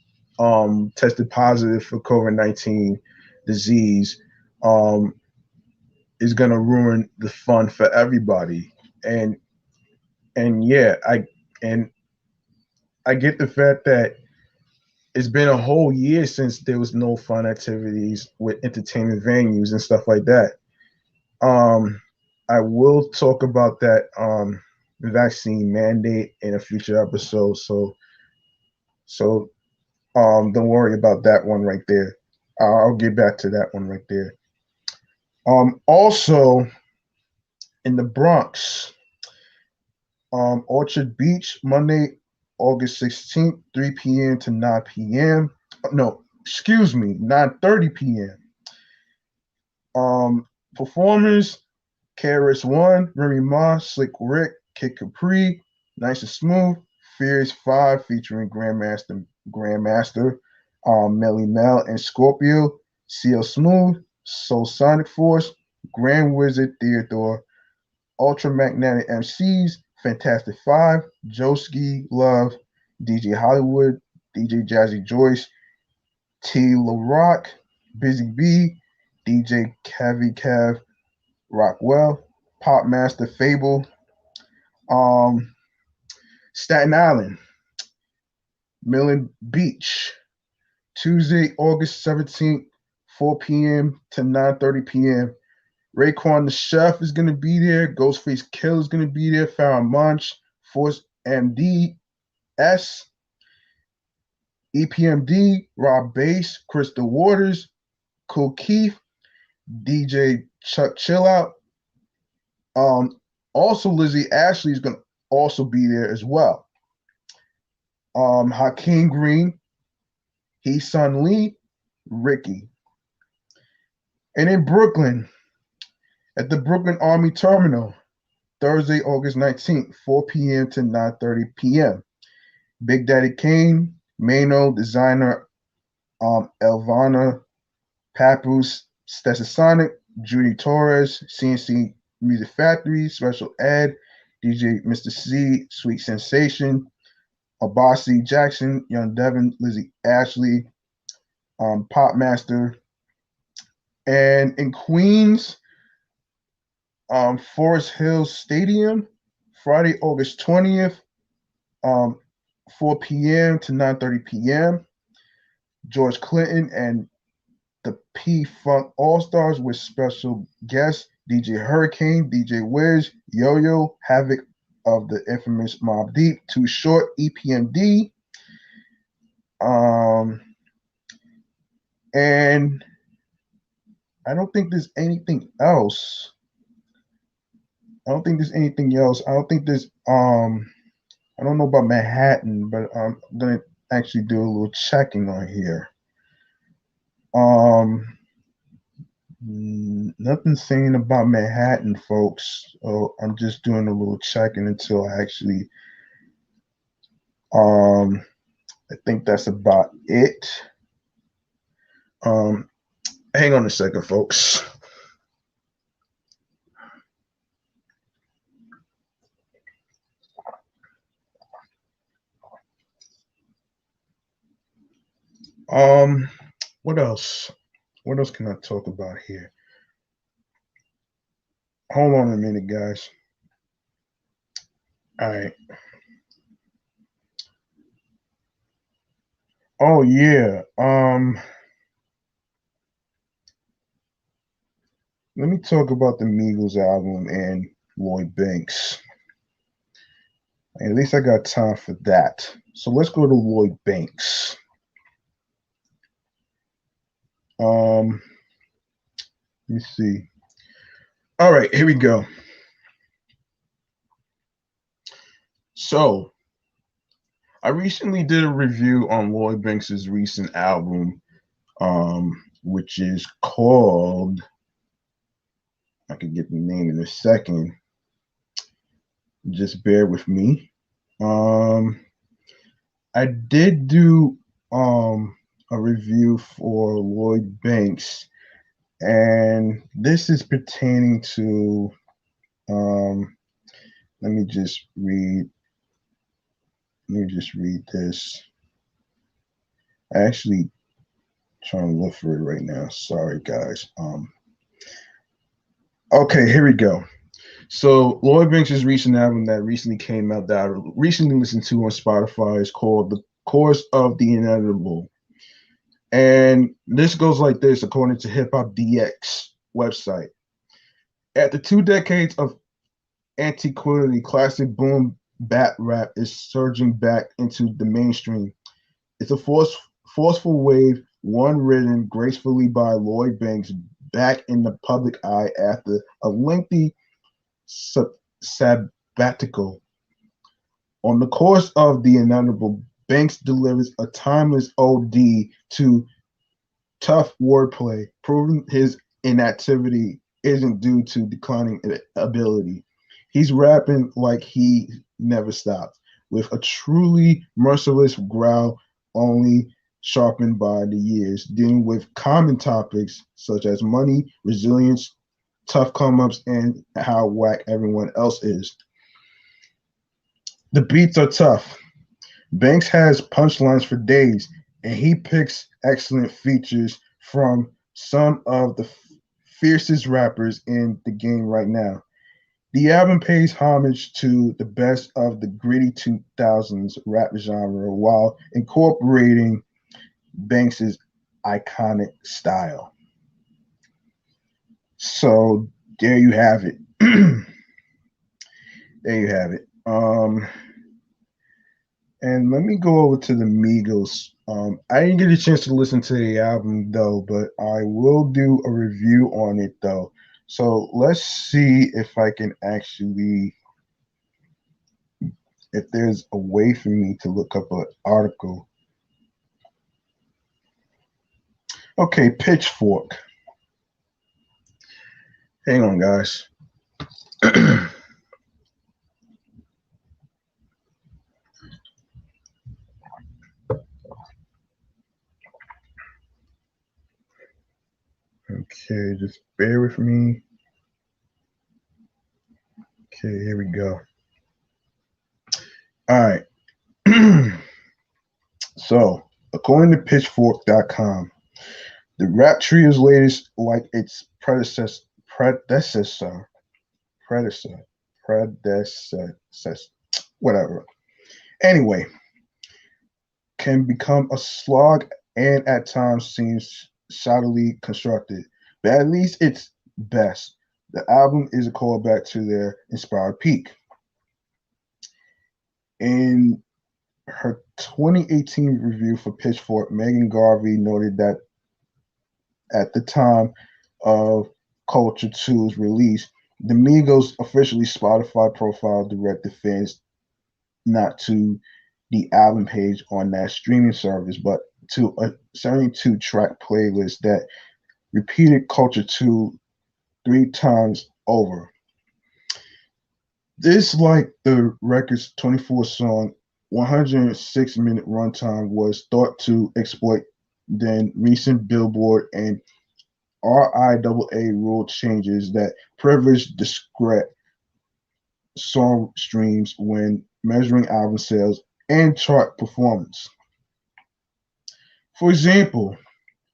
tested positive for COVID-19 disease is going to ruin the fun for everybody. And yeah, I get the fact that it's been a whole year since there was no fun activities with entertainment venues and stuff like that. I will talk about that vaccine mandate in a future episode. So don't worry about that one right there. I'll get back to that one right there. Also in the Bronx, Orchard Beach, Monday, August 16th, 3 p.m. to 9 p.m. No, excuse me, 9:30 p.m. Performers: KRS One, Remy Ma, Slick Rick, Kid Capri, Nice and Smooth, Furious 5 featuring Grandmaster, Melly Mel and Scorpio, CL Smooth, Soul Sonic Force, Grand Wizard Theodore, Ultra Magnetic MCs, Fantastic Five, Joski Love, DJ Hollywood, DJ Jazzy Joyce, T. LaRock, Busy B, DJ Cavi Cav, Rockwell, Pop Master Fable, Staten Island, Millen Beach, Tuesday, August 17th, 4 p.m. to 9:30 p.m. Raekwon the Chef is going to be there. Ghostface Kill is going to be there. Farrah Munch, Force MD, S, EPMD, Rob Bass, Crystal Waters, Cool Keith, DJ Chuck Chillout. Also, Lizzie Ashley is going to also be there as well. Hakeem Green, Sun Lee, Ricky. And in Brooklyn, at the Brooklyn Army Terminal, Thursday, August 19th, 4 p.m. to 9:30 p.m. Big Daddy Kane, Mano, Designer, Elvana, Papoose, Sonic, Judy Torres, CNC Music Factory, Special Ed, DJ Mr. C, Sweet Sensation, Abasi Jackson, Young Devin, Lizzie Ashley, Pop Master. And in Queens, Forest Hills Stadium, Friday, August 20th, um, 4 p.m. to 9:30 p.m. George Clinton and the P-Funk All-Stars with special guests DJ Hurricane, DJ Wiz, Yo-Yo, Havoc of the infamous Mobb Deep, Too Short, EPMD, and I don't think there's anything else. I don't think there's anything else. I don't think there's I don't know about Manhattan, but I'm gonna actually do a little checking on here. Nothing saying about Manhattan, folks. So I'm just doing a little checking until I actually I think that's about it. Hang on a second, folks. What else? What else can I talk about here? Hold on a minute, guys. All right. Oh yeah. Let me talk about the Migos album and Lloyd Banks. At least I got time for that. So let's go to Lloyd Banks. Let me see. All right, here we go. So I recently did a review on Lloyd Banks's recent album, which is called, I can get the name in a second. Just bear with me. I did do a review for Lloyd Banks, and this is pertaining to let me just read this. I actually trying to look for it right now. Sorry guys. Okay, here we go. So Lloyd Banks' recent album that recently came out that I recently listened to on Spotify is called The Course of the Inevitable. And this goes like this, according to Hip Hop DX website. After 2 decades of antiquity, classic boom bap rap is surging back into the mainstream. It's a forceful wave, one written gracefully by Lloyd Banks, back in the public eye after a lengthy sabbatical. On the course of the inevitable, Banks delivers a timeless ode to tough wordplay, proving his inactivity isn't due to declining ability. He's rapping like he never stopped, with a truly merciless growl only sharpened by the years, dealing with common topics such as money, resilience, tough come-ups, and how whack everyone else is. The beats are tough. Banks has punchlines for days, and he picks excellent features from some of the fiercest rappers in the game right now. The album pays homage to the best of the gritty 2000s rap genre while incorporating Banks's iconic style. So there you have it. There you have it. And let me go over to the Migos. I didn't get a chance to listen to the album though, but I will do a review on it though. So let's see if I can actually, if there's a way for me to look up an article. Okay, Pitchfork. Hang on, guys. Okay, just bear with me. Okay, here we go. All right. So, according to Pitchfork.com, the rap trio's latest, like its predecessor, whatever, Anyway, can become a slog and at times seems shoddily constructed, but at least it's best. The album is a callback to their inspired peak. In her 2018 review for Pitchfork, Megan Garvey noted that at the time of Culture 2's release, the Migos officially Spotify profile directed fans not to the album page on that streaming service, but to a 72 track playlist that repeated Culture 2 three times over. This, like the record's 24 song, 106-minute runtime, was thought to exploit then recent Billboard and RIAA rule changes that privilege discrete song streams when measuring album sales and chart performance. For example,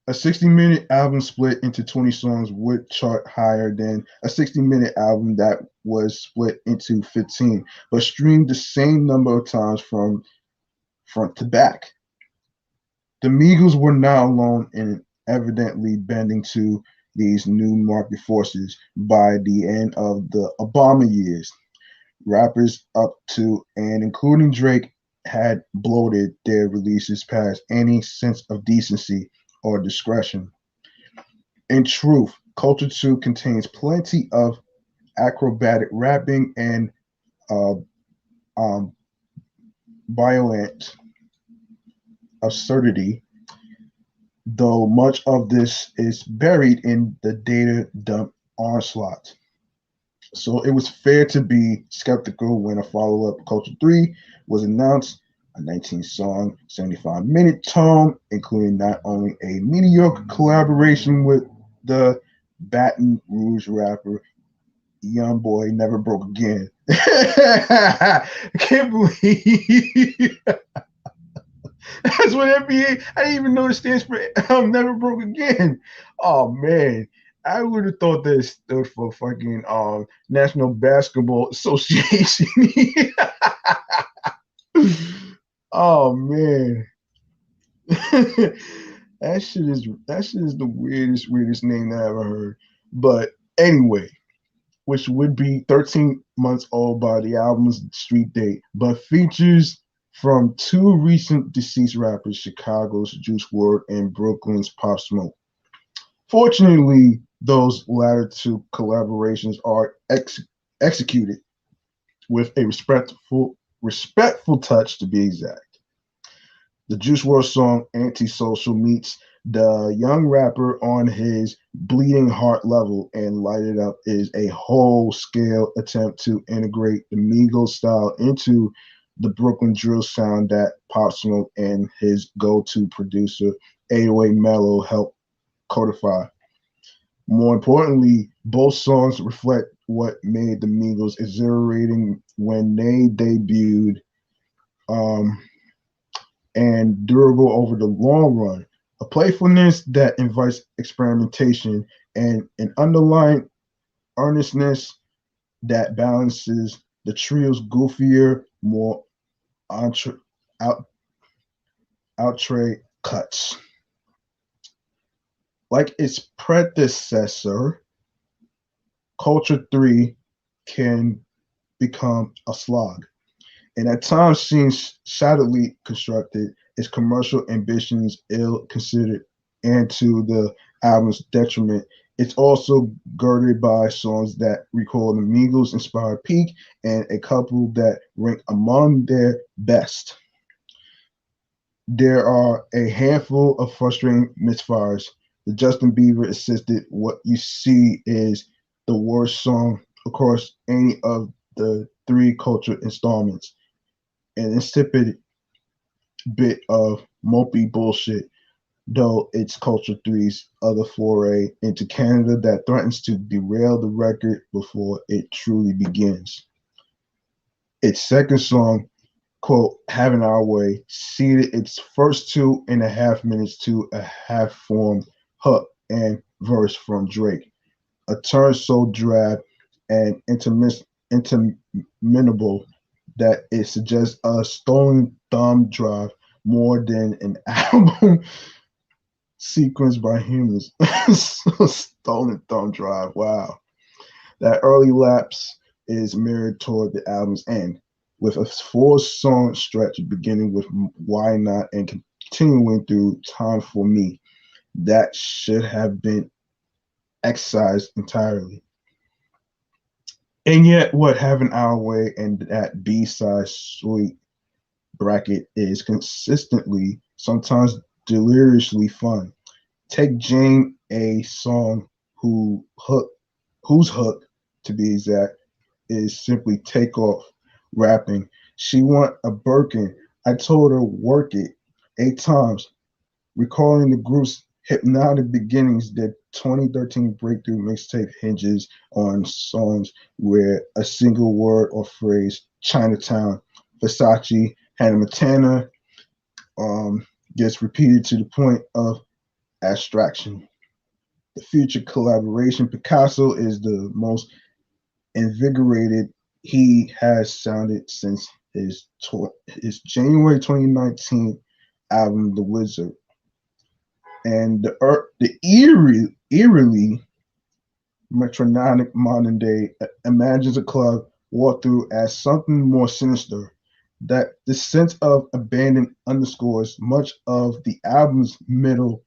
a 60-minute album split into 20 songs would chart higher than a 60-minute album that was split into 15, but streamed the same number of times from front to back. The Migos were not alone in evidently bending to these new market forces. By the end of the Obama years, rappers up to and including Drake had bloated their releases past any sense of decency or discretion. In truth, Culture 2 contains plenty of acrobatic rapping and uh, violent absurdity, though much of this is buried in the data dump onslaught. So it was fair to be skeptical when a follow-up, Culture 3, was announced, a 19-song, 75-minute tome, including not only a mediocre collaboration with the Baton Rouge rapper Young Boy Never Broke Again. I can't believe that's what NBA. I didn't even know it stands for Never Broke Again. Oh man, I would have thought that it stood for fucking National Basketball Association. Oh man, that shit is the weirdest name I ever heard. But anyway, which would be 13 months old by the album's street date, but features from two recent deceased rappers, Chicago's Juice WRLD and Brooklyn's Pop Smoke. Fortunately, those latter two collaborations are executed with a respectful touch, to be exact. The Juice WRLD song Antisocial meets the young rapper on his bleeding heart level, and Light It Up is a whole scale attempt to integrate the Migos style into the Brooklyn drill sound that Pop Smoke and his go-to producer 808 Mello helped codify. More importantly, both songs reflect what made the Migos exhilarating when they debuted, and durable over the long run. A playfulness that invites experimentation and an underlying earnestness that balances the trio's goofier, more outre cuts. Like its predecessor, Culture 3 can become a slog, and at times seems shoddily constructed, its commercial ambitions ill considered, and to the album's detriment. It's also girded by songs that recall the Migos inspired peak and a couple that rank among their best. There are a handful of frustrating misfires. The Justin Bieber assisted What You See is the worst song across any of the three Culture installments. An insipid bit of mopey bullshit, though it's Culture 3's other foray into Canada that threatens to derail the record before it truly begins. Its second song, quote, Having Our Way, seeded its first 2.5 minutes to a half-formed hook and verse from Drake, a turn so drab and interminable that it suggests a stolen thumb drive more than an album sequenced by humans. So, stolen thumb drive. Wow. That early lapse is mirrored toward the album's end, with a four-song stretch beginning with Why Not and continuing through Time for Me. That should have been excised entirely. And yet, what Having Our Way and that B-side sweet bracket is consistently, sometimes deliriously fun. Take Jane, a song whose hook, to be exact, is simply take off rapping. She want a Birkin. I told her work it 8 times. Recalling the group's hypnotic beginnings, their 2013 breakthrough mixtape hinges on songs where a single word or phrase, Chinatown, Versace, Hannah Montana, gets repeated to the point of abstraction. The future collaboration, Picasso, is the most invigorated he has sounded since his January 2019 album, The Wizard. And the eerily metronomic modern day imagines a club walked through as something more sinister. That the sense of abandon underscores much of the album's middle,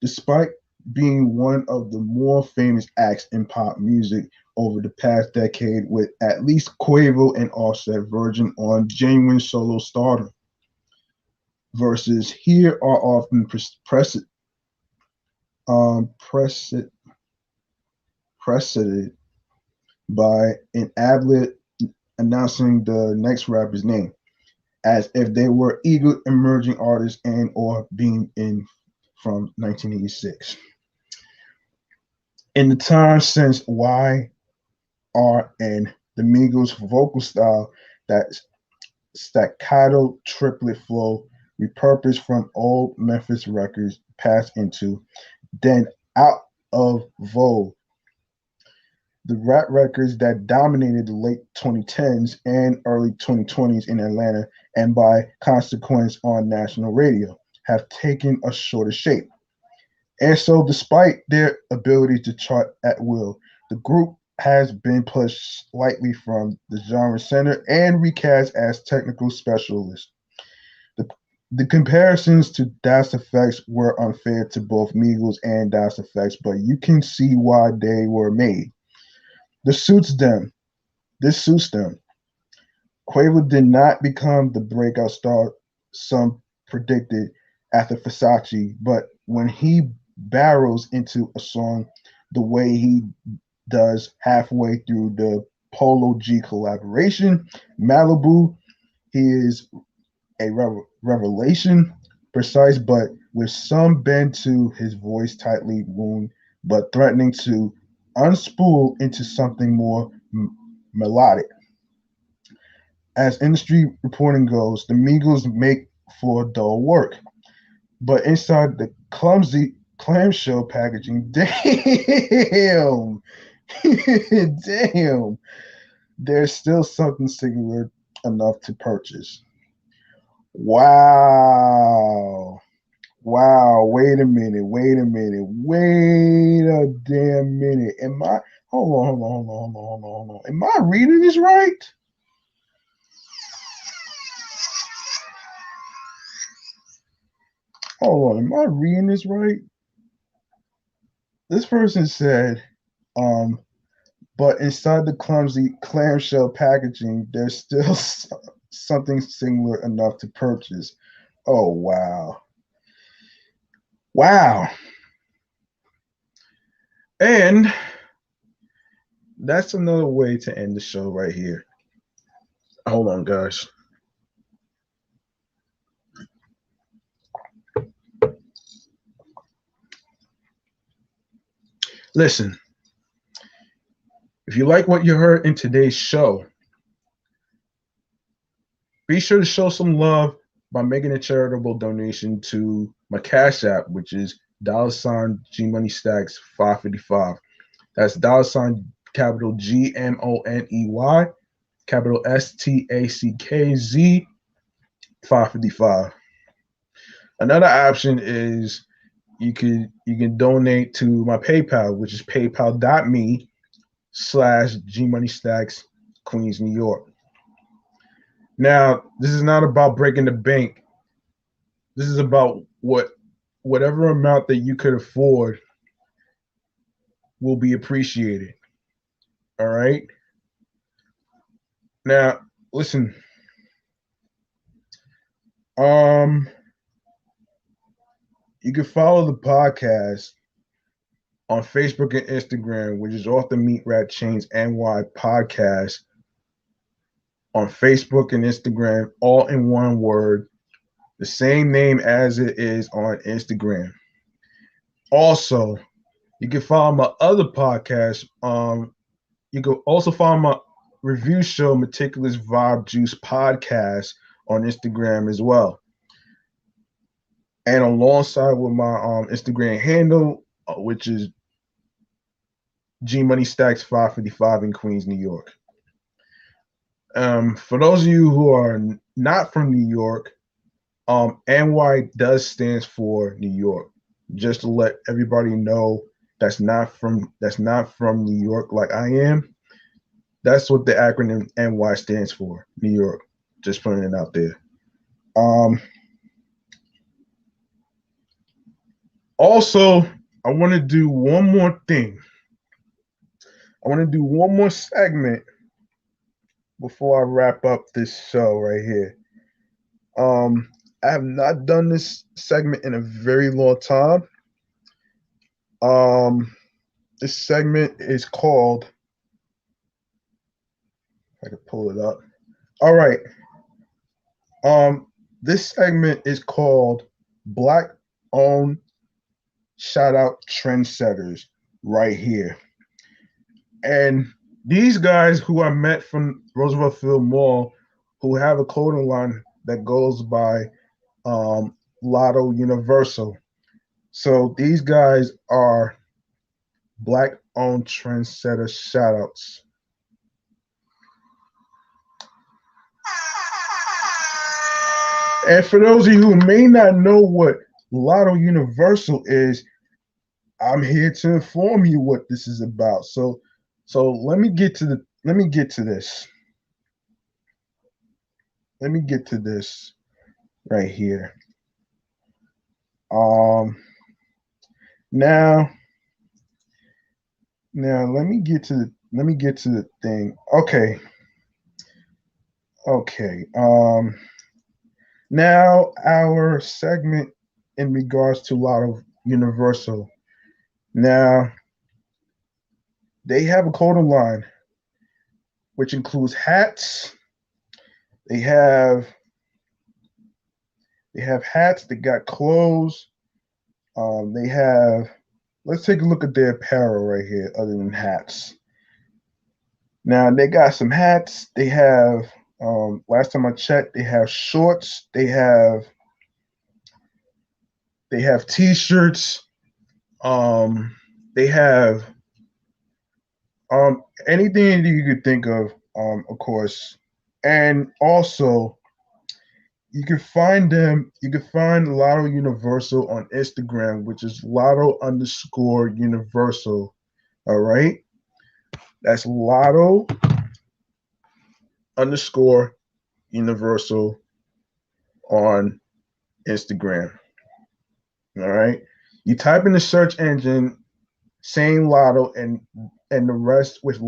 despite being one of the more famous acts in pop music over the past decade, with at least Quavo and Offset verging on genuine solo stardom. Verses here are often preceded by an adlet announcing the next rapper's name, as if they were eager emerging artists and or being in from 1986. In the time since YRN, the Migos vocal style, that staccato triplet flow repurposed from old Memphis records passed into, then out of vogue. The rap records that dominated the late 2010s and early 2020s in Atlanta, and by consequence on national radio, have taken a shorter shape. And so, despite their ability to chart at will, the group has been pushed slightly from the genre center and recast as technical specialists. The comparisons to Das Effects were unfair to both Migos and Das Effects, but you can see why they were made. This suits them. Quavo did not become the breakout star some predicted after Versace, but when he barrels into a song the way he does halfway through the Polo G collaboration, Malibu, he is a revelation, precise but with some bend to his voice, tightly wound, but threatening to unspool into something more melodic. As industry reporting goes, the Migos make for dull work, but inside the clumsy clamshell packaging, damn, damn, there's still something singular enough to purchase. Wow. Wow, wait a minute, wait a minute, wait a damn minute. Am I hold on. Am I reading this right? Hold on, am I reading this right? This person said, but inside the clumsy clamshell packaging, there's still something singular enough to purchase. Oh wow. Wow. And that's another way to end the show right here. Hold on, guys. Listen, if you like what you heard in today's show, be sure to show some love by making a charitable donation to my Cash App, which is $G Money Stacks 555. That's $capital GMONEY capital STACKZ 555. Another option is you can donate to my PayPal, which is paypal.me/GMoneyStacks, Queens, New York. Now, this is not about breaking the bank. This is about whatever amount that you could afford will be appreciated. All right. Now, listen. You can follow the podcast on Facebook and Instagram, which is off the Meatrack Chainz NY podcast. On Facebook and Instagram, all in one word, the same name as it is on Instagram. Also, you can follow my other podcast. You can also follow my review show, Meticulous Vibe Juice podcast, on Instagram as well. And alongside with my Instagram handle, which is GMoneyStacks 555 in Queens, New York. For those of you who are not from New York, NY does stands for New York. Just to let everybody know that's not from New York like I am. That's what the acronym NY stands for, New York. Just putting it out there. Also, I want to do one more thing. I want to do one more segment before I wrap up this show right here. I have not done this segment in a very long time. This segment is called, I can pull it up. All right. This segment is called Black Owned Shoutout Trendsetters right here. And these guys who I met from Roosevelt Field Mall, who have a clothing line that goes by Lotto Universal. So these guys are Black-owned trendsetter shoutouts. And for those of you who may not know what Lotto Universal is, I'm here to inform you what this is about. So let me get to this. Let me get to this right here. Now let me get to the thing. Okay. Now our segment in regards to Lotto Universal. Now they have a clothing line which includes hats. They have hats. They got clothes. They have. Let's take a look at their apparel right here, other than hats. Now they got some hats. They have. Last time I checked, they have shorts. They have T-shirts. They have anything that you could think of course. And also, you can find them. You can find Lotto Universal on Instagram, which is Lotto_Universal. All right, that's Lotto_Universal on Instagram. All right, you type in the search engine, saying Lotto, and the rest with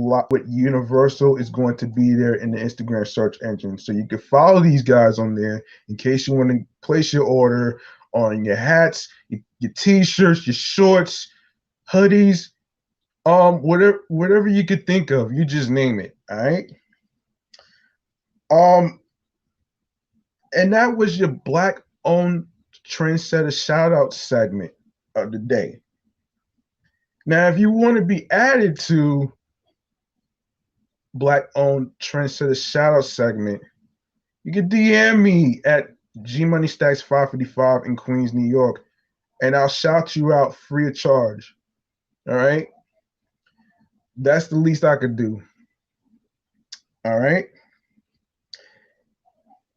Universal is going to be there in the Instagram search engine. So you can follow these guys on there in case you want to place your order on your hats, your T-shirts, your shorts, hoodies, whatever you could think of. You just name it. All right. And that was your Black-owned trendsetter shout-out segment of the day. Now, if you want to be added to Black-owned trendsetter shout-out segment, you can DM me at GMoneyStacks 555 in Queens, New York, and I'll shout you out free of charge. All right? That's the least I could do. All right?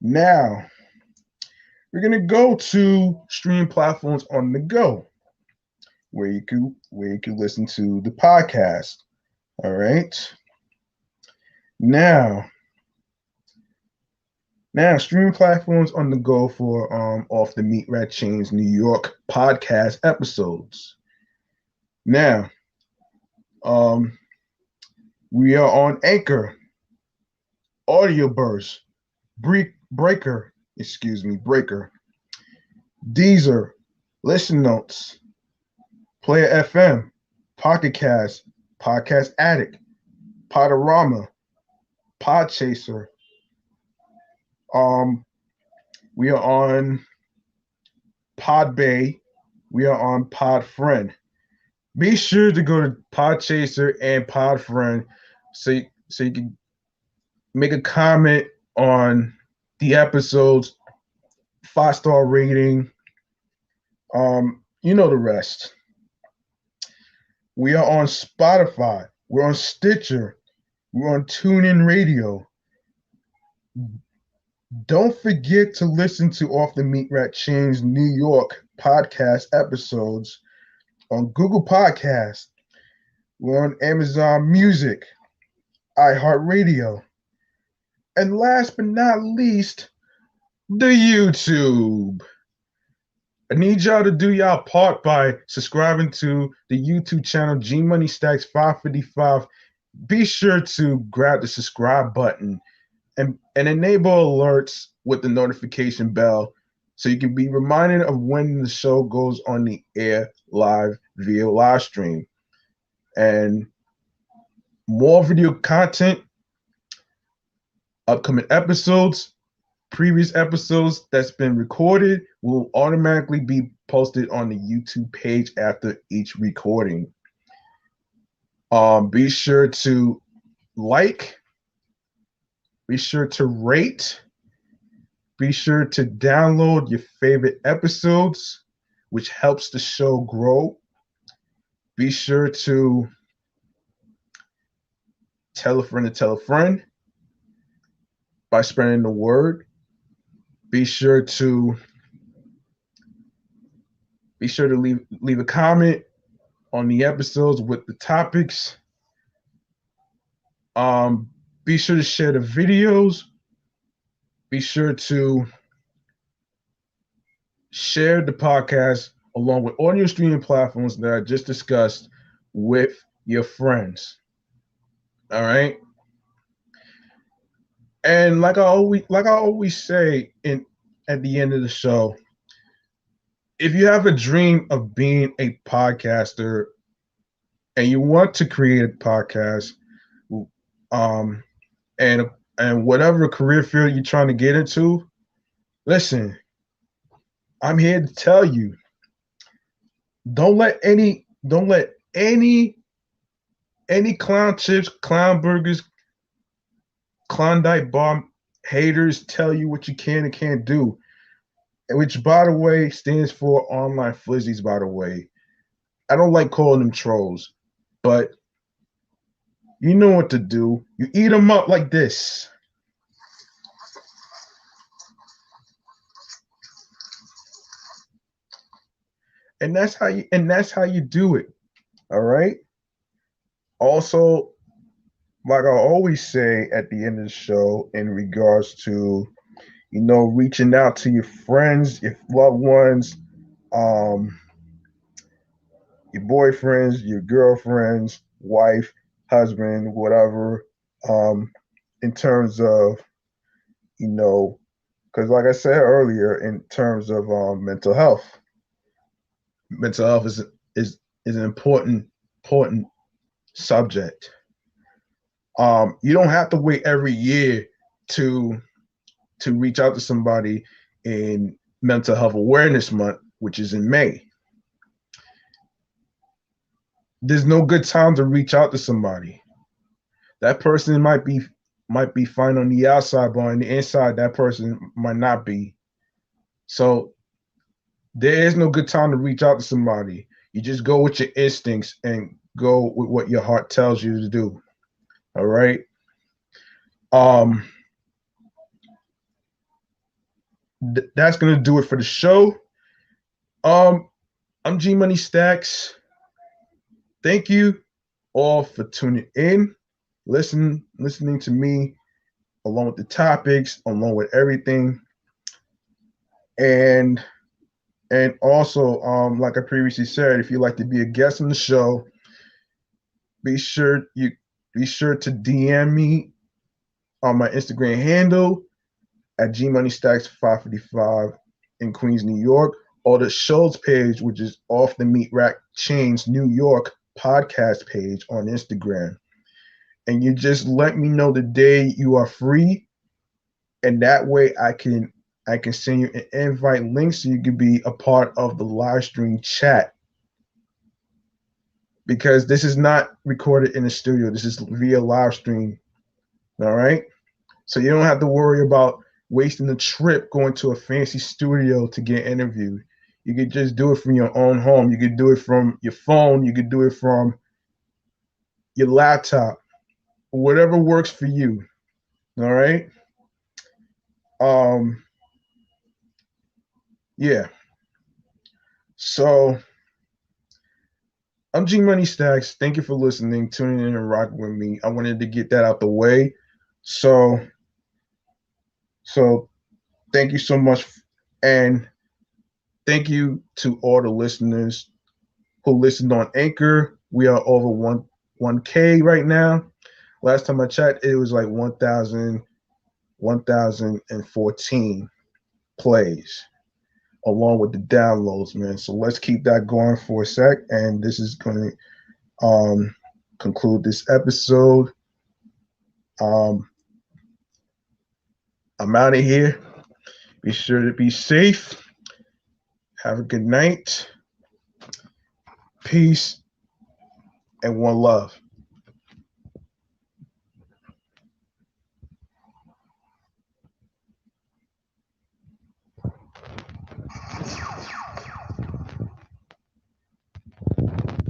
Now, we're gonna go to streaming platforms on the go, where you could listen to the podcast. All right. Now, streaming platforms on the go for off the Meatrack Chainz New York podcast episodes. Now, we are on Anchor, Audio Burst, Breaker, Deezer, Listen Notes, Player FM, Pocket Cast, Podcast Addict, Podorama, Podchaser. We are on Podbay. We are on Podfriend. Be sure to go to Podchaser and Podfriend so you can make a comment on the episodes, 5-star rating. You know the rest. We are on Spotify. We're on Stitcher. We're on TuneIn Radio. Don't forget to listen to Off the Meatrack Chainz New York podcast episodes on Google Podcasts. We're on Amazon Music, iHeartRadio, and last but not least, the YouTube. I need y'all to do y'all part by subscribing to the YouTube channel G Money Stacks 555. Be sure to grab the subscribe button and enable alerts with the notification bell so you can be reminded of when the show goes on the air live via live stream. And more video content, upcoming episodes, previous episodes that's been recorded will automatically be posted on the YouTube page after each recording. Be sure to like, be sure to rate, be sure to download your favorite episodes, which helps the show grow. Be sure to tell a friend to tell a friend by spreading the word. Be sure to leave a comment on the episodes with the topics. Be sure to share the videos. Be sure to share the podcast along with audio streaming platforms that I just discussed with your friends. All right. And like I always say at the end of the show, if you have a dream of being a podcaster and you want to create a podcast, and whatever career field you're trying to get into, listen, I'm here to tell you, don't let any clown chips, clown burgers, Klondike bar haters tell you what you can and can't do, which, by the way, stands for online flizzies, by the way. I don't like calling them trolls, but you know what to do. You eat them up like this. And that's how you do it. All right? Also, like I always say at the end of the show in regards to, reaching out to your friends, your loved ones, your boyfriends, your girlfriends, wife, husband, whatever, in terms of, because like I said earlier, in terms of mental health is an important subject. You don't have to wait every year to reach out to somebody in Mental Health Awareness Month, which is in May. There's no good time to reach out to somebody. That person might be fine on the outside, but on the inside, that person might not be. So there is no good time to reach out to somebody. You just go with your instincts and go with what your heart tells you to do. All right. that's gonna do it for the show. I'm G Money Stacks. Thank you all for tuning in, listening to me, along with the topics, along with everything, and also, like I previously said, if you'd like to be a guest on the show, be sure to DM me on my Instagram handle at gmoneystacks555 in Queens, New York, or the show's page, which is Off the Meatrack Chainz New York podcast page on Instagram. And you just let me know the day you are free, and that way I can send you an invite link so you can be a part of the live stream chat. Because this is not recorded in the studio. This is via live stream. All right? So you don't have to worry about wasting a trip going to a fancy studio to get interviewed. You could just do it from your own home. You could do it from your phone. You could do it from your laptop. Whatever works for you. All right? Yeah. So I'm G Money Stacks. Thank you for listening, tuning in, and rocking with me. I wanted to get that out the way. So thank you so much, and thank you to all the listeners who listened on Anchor. We are over 1K right now. Last time I checked, it was like 1,014 plays, along with the downloads, man. So let's keep that going for a sec, and this is going to conclude this episode. I'm out of here. Be sure to be safe. Have a good night. Peace and one love.